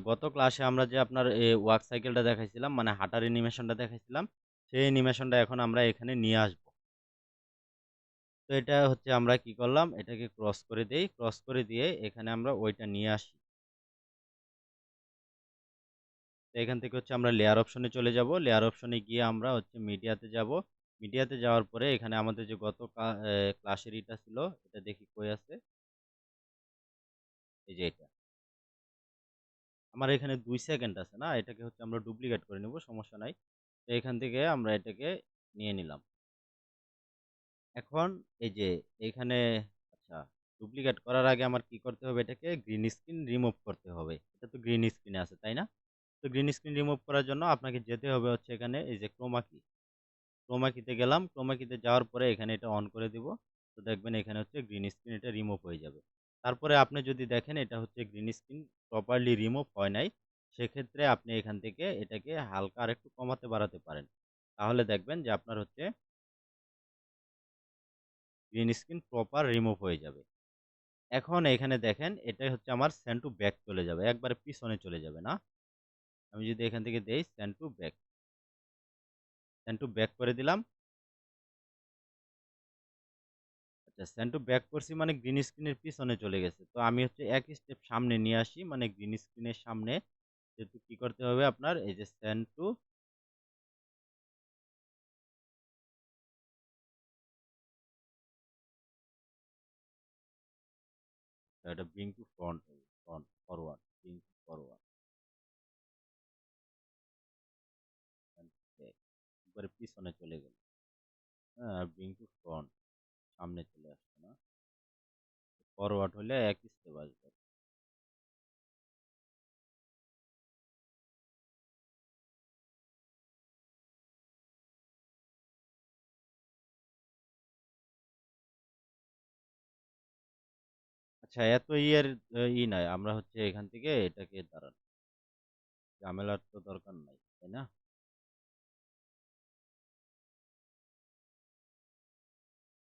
গত ক্লাসে আমরা যে আপনার ওয়াক সাইকেলটা দেখাইছিলাম মানে হাঁটার অ্যানিমেশনটা দেখাইছিলাম, সেই অ্যানিমেশনটা এখন আমরা এখানে নিয়ে আসব। তো এটা হচ্ছে আমরা কি করলাম? এটাকে ক্রস করে দেই। ক্রস করে দিয়ে এখানে আমরা ওইটা নিয়ে আসি। তো এখান থেকে হচ্ছে আমরা লেয়ার অপশনে চলে যাব। লেয়ার অপশনে গিয়ে আমরা হচ্ছে মিডিয়াতে যাব। মিডিয়াতে যাওয়ার পরে এখানে আমাদের যে গত ক্লাসের ইটা ছিল, এটা দেখি কই আছে? এই যে এটা। আমার এখানে ২ সেকেন্ড আছে না? এটাকে হচ্ছে আমরা ডুপ্লিকেট করে নিব, সমস্যা নাই। তো এখান থেকে আমরা এটাকে নিয়ে নিলাম। এখন এই যে এইখানে আচ্ছা ডুপ্লিকেট করার আগে আমার কি করতে হবে? এটাকে গ্রিন স্ক্রিন রিমুভ করতে হবে। এটা তো গ্রিন স্ক্রিনে আছে, তাই না? তো গ্রিন স্ক্রিন রিমুভ করার জন্য আপনাকে যেতে হবে হচ্ছে এখানে এই যে ক্রোমা কি। ক্রোমা কিতে গেলাম। ক্রোমা কিতে যাওয়ার পরে এখানে এটা অন করে দিব। তো দেখবেন এখানে হচ্ছে গ্রিন স্ক্রিন এটা রিমুভ হয়ে যাবে। তারপরে আপনি যদি দেখেন এটা হচ্ছে গ্রিন স্ক্রিন প্রপারলি রিমুভ হয় নাই, সেক্ষেত্রে আপনি এখান থেকে এটাকে হালকা আরেকটু কমাতে বাড়াতে পারেন। তাহলে দেখবেন যে আপনার হচ্ছে গ্রিন স্ক্রিন প্রপার রিমুভ হয়ে যাবে। এখন এখানে দেখেন এটাই হচ্ছে আমার সেন্ড টু ব্যাক চলে যাবে। একবারে পিছনে চলে যাবে না? আমি যদি এখান থেকে দেই সেন্ড টু ব্যাক করে দিলাম। আচ্ছা সেন্ড টু ব্যাক করছি মানে গ্রিন স্ক্রিনের পিছনে চলে গেছে। তো আমি হচ্ছে এক স্টেপ সামনে নিয়ে আসি মানে গ্রিন স্ক্রিনের সামনে যেহেতু কি করতে হবে আপনার এই যে সেন্ড টু এটা bring to front forward bring to forward and back একবারে পিছনে চলে গেল। হ্যাঁ, ব্রিং টু ফ্রন্ট সামনে চলে আসছে না? ফরওয়ার্ড হলে এক স্টেপ আসবে। আচ্ছা এত ইয়ের নাই। আমরা হচ্ছে এখান থেকে এটাকে দাঁড়ান। ঝামেলার তো দরকার নাই, তাই না?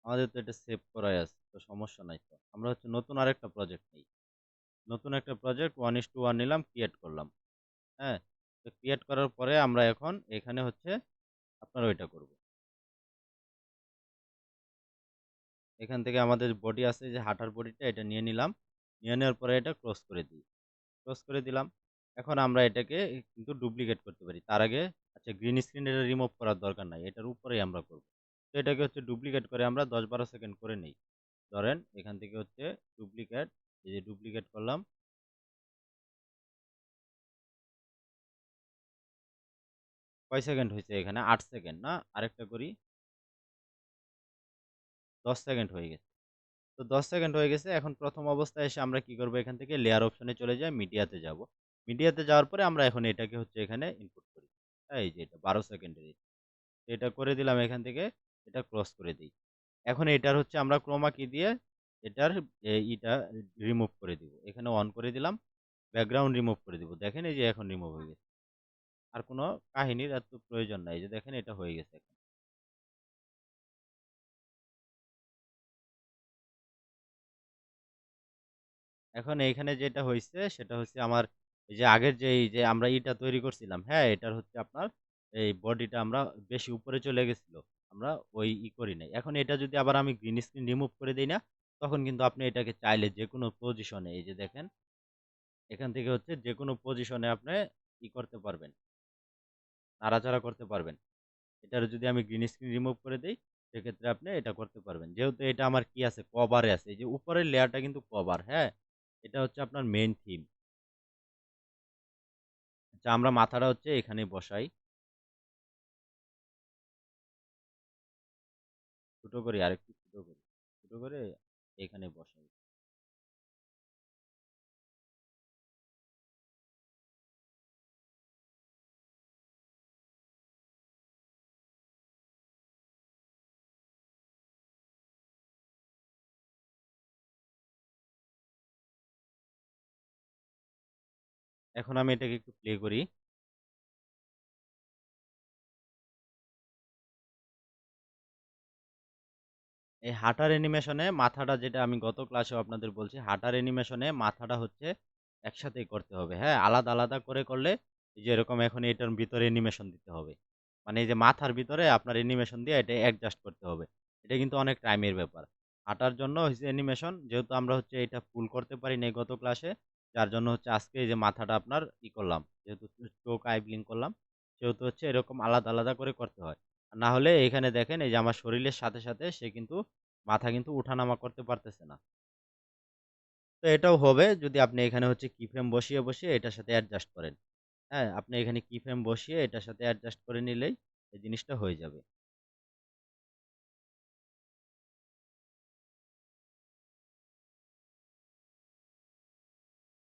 আমাদের তো এটা সেভ করাই আছে। তো সমস্যা নাই তো। আমরা হচ্ছে নতুন আরেকটা প্রজেক্ট নেই। নতুন একটা প্রজেক্ট 1:1 নিলাম, ক্রিয়েট করলাম। হ্যাঁ? তো ক্রিয়েট করার পরে আমরা এখন এখানে হচ্ছে আপনার ওইটা করব। এখান থেকে আমাদের বডি আছে যে হাঁটার বডিটা এটা নিয়ে নিলাম। নিয়ে নেওয়ার পরে এটা ক্লোজ করে দিই। ক্লোজ করে দিলাম। এখন আমরা এটাকে কিন্তু ডুপ্লিকেট করতে পারি। তার আগে আচ্ছা গ্রিন স্ক্রিন এটা রিমুভ করার দরকার নাই। এটার উপরেই আমরা করব। তো এটাকে হচ্ছে ডুপ্লিকেট করে আমরা ১০-১২ সেকেন্ড করে নেই। ধরেন এখান থেকে হচ্ছে ডুপ্লিকেট, এই যে ডুপ্লিকেট করলাম। কয় সেকেন্ড হইছে এখানে? ৮ সেকেন্ড না? আরেকটা করি। ১০ সেকেন্ড হয়ে গেছে। তো ১০ সেকেন্ড হয়ে গেছে। এখন ১ম অবস্থায় এসে আমরা কি করব? এখান থেকে লেয়ার অপশনে চলে যাই, মিডিয়াতে যাব। মিডিয়াতে যাওয়ার পরে আমরা এখন এটাকে হচ্ছে এখানে ইনপুট করি। এই যে এটা ১২ সেকেন্ডের এটা করে দিলাম এখান থেকে, এটা ক্রস করে দেই। এখন এটার হচ্ছে আমরা ক্রোমা কি দিয়ে এটার ইটা রিমুভ করে দিব। এখানে অন করে দিলাম, ব্যাকগ্রাউন্ড রিমুভ করে দিব। দেখেন এই যে এখন রিমুভ হয়ে গেছে। আর কোনো কাহিনীর এত প্রয়োজন নাই। এই যে দেখেন এটা হয়ে গেছে এখন। এখন এইখানে যেটা হইছে সেটা হচ্ছে আমার এই যে আগের যে এই যে আমরা ইটা তৈরি করছিলাম, হ্যাঁ? এটার হচ্ছে আপনার এই বডিটা আমরা বেশি উপরে চলে গেছিল। আমরা ওই করি নাই। এখন এটা যদি আবার আমি গ্রিন স্ক্রিন রিমুভ করে দেই না, তখন কিন্তু আপনি এটাকে চাইলে যেকোনো পজিশনে এই যে দেখেন, এখান থেকে হচ্ছে যেকোনো পজিশনে আপনি করতে পারবেন, নাড়াচাড়া করতে পারবেন। এটার যদি আমি গ্রিন স্ক্রিন রিমুভ করে দেই, সেক্ষেত্রে আপনি এটা করতে পারবেন। যেহেতু এটা আমার কি আছে কভারে আছে। এই যে উপরের লেয়ারটা কিন্তু কভার, হ্যাঁ? এটা হচ্ছে আপনার মেইন থিম। আচ্ছা আমরা মাথাটা হচ্ছে এখানে বসাই। ছোট করি আরেকটু ছোট করি। ছোট করে এখানে বসাই। এখন আমি এটাকে একটু প্লে করি। এই হাঁটার অ্যানিমেশনে মাথাটা যেটা আমি গত ক্লাসেও আপনাদের বলছি, হাঁটার অ্যানিমেশনে মাথাটা হচ্ছে একসাথেই করতে হবে। হ্যাঁ? আলাদা, আলাদা করে করলে এই যে এরকম এখন এটার ভিতরে অ্যানিমেশন দিতে হবে। মানে এই যে মাথার ভিতরে আপনার অ্যানিমেশন দিয়ে এটা অ্যাডজাস্ট করতে হবে। এটা কিন্তু অনেক টাইমের ব্যাপার। হাঁটার জন্য হইছে অ্যানিমেশন যেহেতু আমরা হচ্ছে এটা ফুল করতে পারি নাই গত ক্লাসে, যার জন্য হচ্ছে আজকে এই যে মাথাটা আপনার করলাম। যেহেতু চোখ আই ব্লিঙ্ক করলাম, সেহেতু হচ্ছে এরকম আলাদা, আলাদা করে করতে হয়। না হলে এখানে দেখেন এই যে আমার শরীরের সাথে, সাথে সে কিন্তু মাথা কিন্তু উঠানামা করতে পারতেছে না। তো এটাও হবে যদি আপনি এখানে হচ্ছে কিফ্রেম বসিয়ে, বসিয়ে এটার সাথে অ্যাডজাস্ট করেন। হ্যাঁ? আপনি এখানে কিফ্রেম বসিয়ে এটার সাথে অ্যাডজাস্ট করে নিলেই এই জিনিসটা হয়ে যাবে।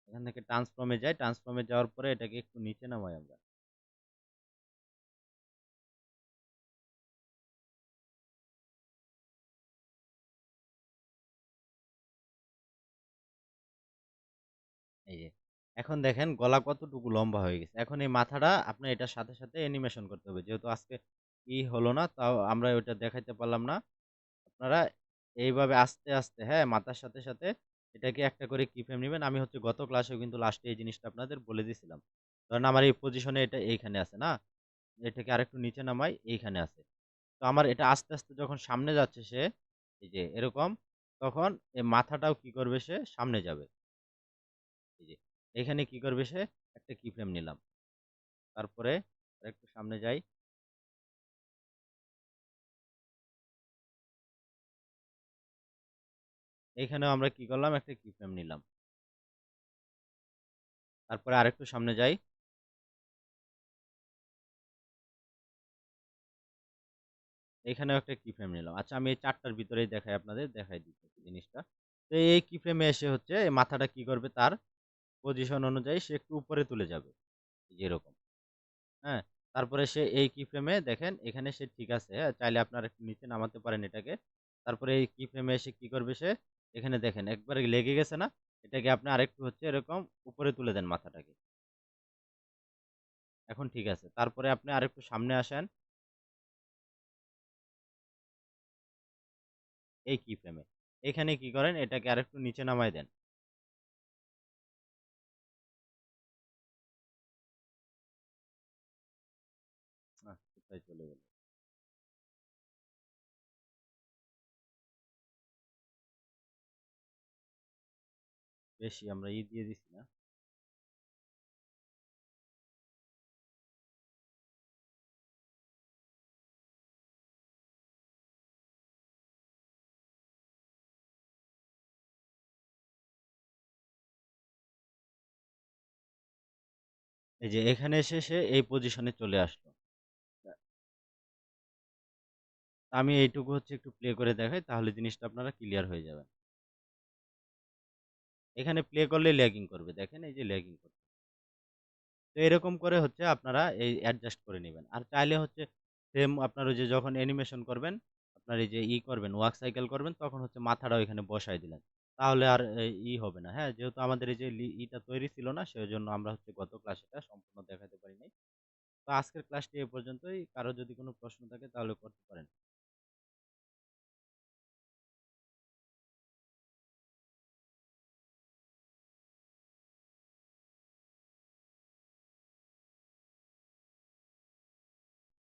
এখান থেকে ট্রান্সফর্ম এ যাই। ট্রান্সফর্ম এ যাওয়ার পরে এটাকে একটু নিচে নামাই আমরা। এই যে এখন দেখেন গলা কতটুকু লম্বা হয়ে গেছে। এখন এই মাথাটা আপনার এটার সাথে, সাথে অ্যানিমেশন করতে হবে। যেহেতু আজকে হলো না তাও আমরা ওইটা দেখাইতে পারলাম না। আপনারা এইভাবে আস্তে, আস্তে হ্যাঁ, মাথার সাথে, সাথে এটাকে একটা করে কিফ্রেম নিবেন। আমি হচ্ছে গত ক্লাসেও কিন্তু লাস্টে এই জিনিসটা আপনাদের বলে দিছিলাম। ধরেন আমার এই পজিশনে এটা এইখানে আছে না? এটাকে আরেকটু নিচে নামাই, এইখানে আছে। তো আমার এটা আস্তে, আস্তে যখন সামনে যাচ্ছে সে, এই যে এরকম, তখন এই মাথাটাও কি করবে সে? সামনে যাবে। এই যে এখানে কি করবে সে? একটা কিফ্রেম নিলাম। তারপরে আরেকটু সামনে যাই। এইখানেও আমরা কি করলাম? একটা কিফ্রেম নিলাম। তারপরে আরেকটু সামনে যাই। এখানেও একটা কিফ্রেম নিলাম। আচ্ছা আমি এই ৪ টার ভিতরেই দেখাই আপনাদের, দেখাই দিচ্ছি জিনিসটা। তো এই কিফ্রেমে এসে হচ্ছে এই মাথাটা কি করবে? তার পজিশন অনুযায়ী সে একটু উপরে তুলে যাবে। এই যে এরকম। হ্যাঁ? তারপরে সে এই কিফ্রেমে দেখেন এখানে সে ঠিক আছে, হ্যাঁ? চাইলে আপনারা একটু নিচে নামাতে পারেন এটাকে। তারপরে এই কিফ্রেমে এসে কি করবে সে? এখানে দেখেন একবারে লেগে গেছে না? এটাকে আপনি আরেকটু হচ্ছে এরকম উপরে তুলে দেন মাথাটাকে। এখন ঠিক আছে। তারপরে আপনি আরেকটু সামনে আসেন এই কিফ্রেমে। এখানে কি করেন? এটাকে আরেকটু নিচে নামায় দেন। কোথায় চলে গেল? বেশি আমরা দিয়ে দিছি না? এই যে এখানে এসে সে এই পজিশনে চলে আসলো। আমি এইটুকু হচ্ছে একটু প্লে করে দেখাই তাহলে জিনিসটা আপনারা ক্লিয়ার হয়ে যাবেন। এখানে প্লে করলে ল্যাগিং করবে। দেখেন এই যে ল্যাগিং করবে। তো এরকম করে হচ্ছে আপনারা এই অ্যাডজাস্ট করে নিবেন। আর চাইলে হচ্ছে সেম আপনার ওই যে যখন অ্যানিমেশন করবেন, আপনার এই যে করবেন, ওয়াক সাইকেল করবেন তখন হচ্ছে মাথাটাও এখানে বসায় দিলেন। তাহলে আর হবে না। হ্যাঁ? যেহেতু আমাদের এই যে তৈরি ছিল না সেজন্য আমরা হচ্ছে গত ক্লাসে এটা সম্পূর্ণ দেখাতে পারি নাই। তো আজকের ক্লাসটি এ পর্যন্তই। কারো যদি কোনো প্রশ্ন থাকে তাহলে করতে পারেন।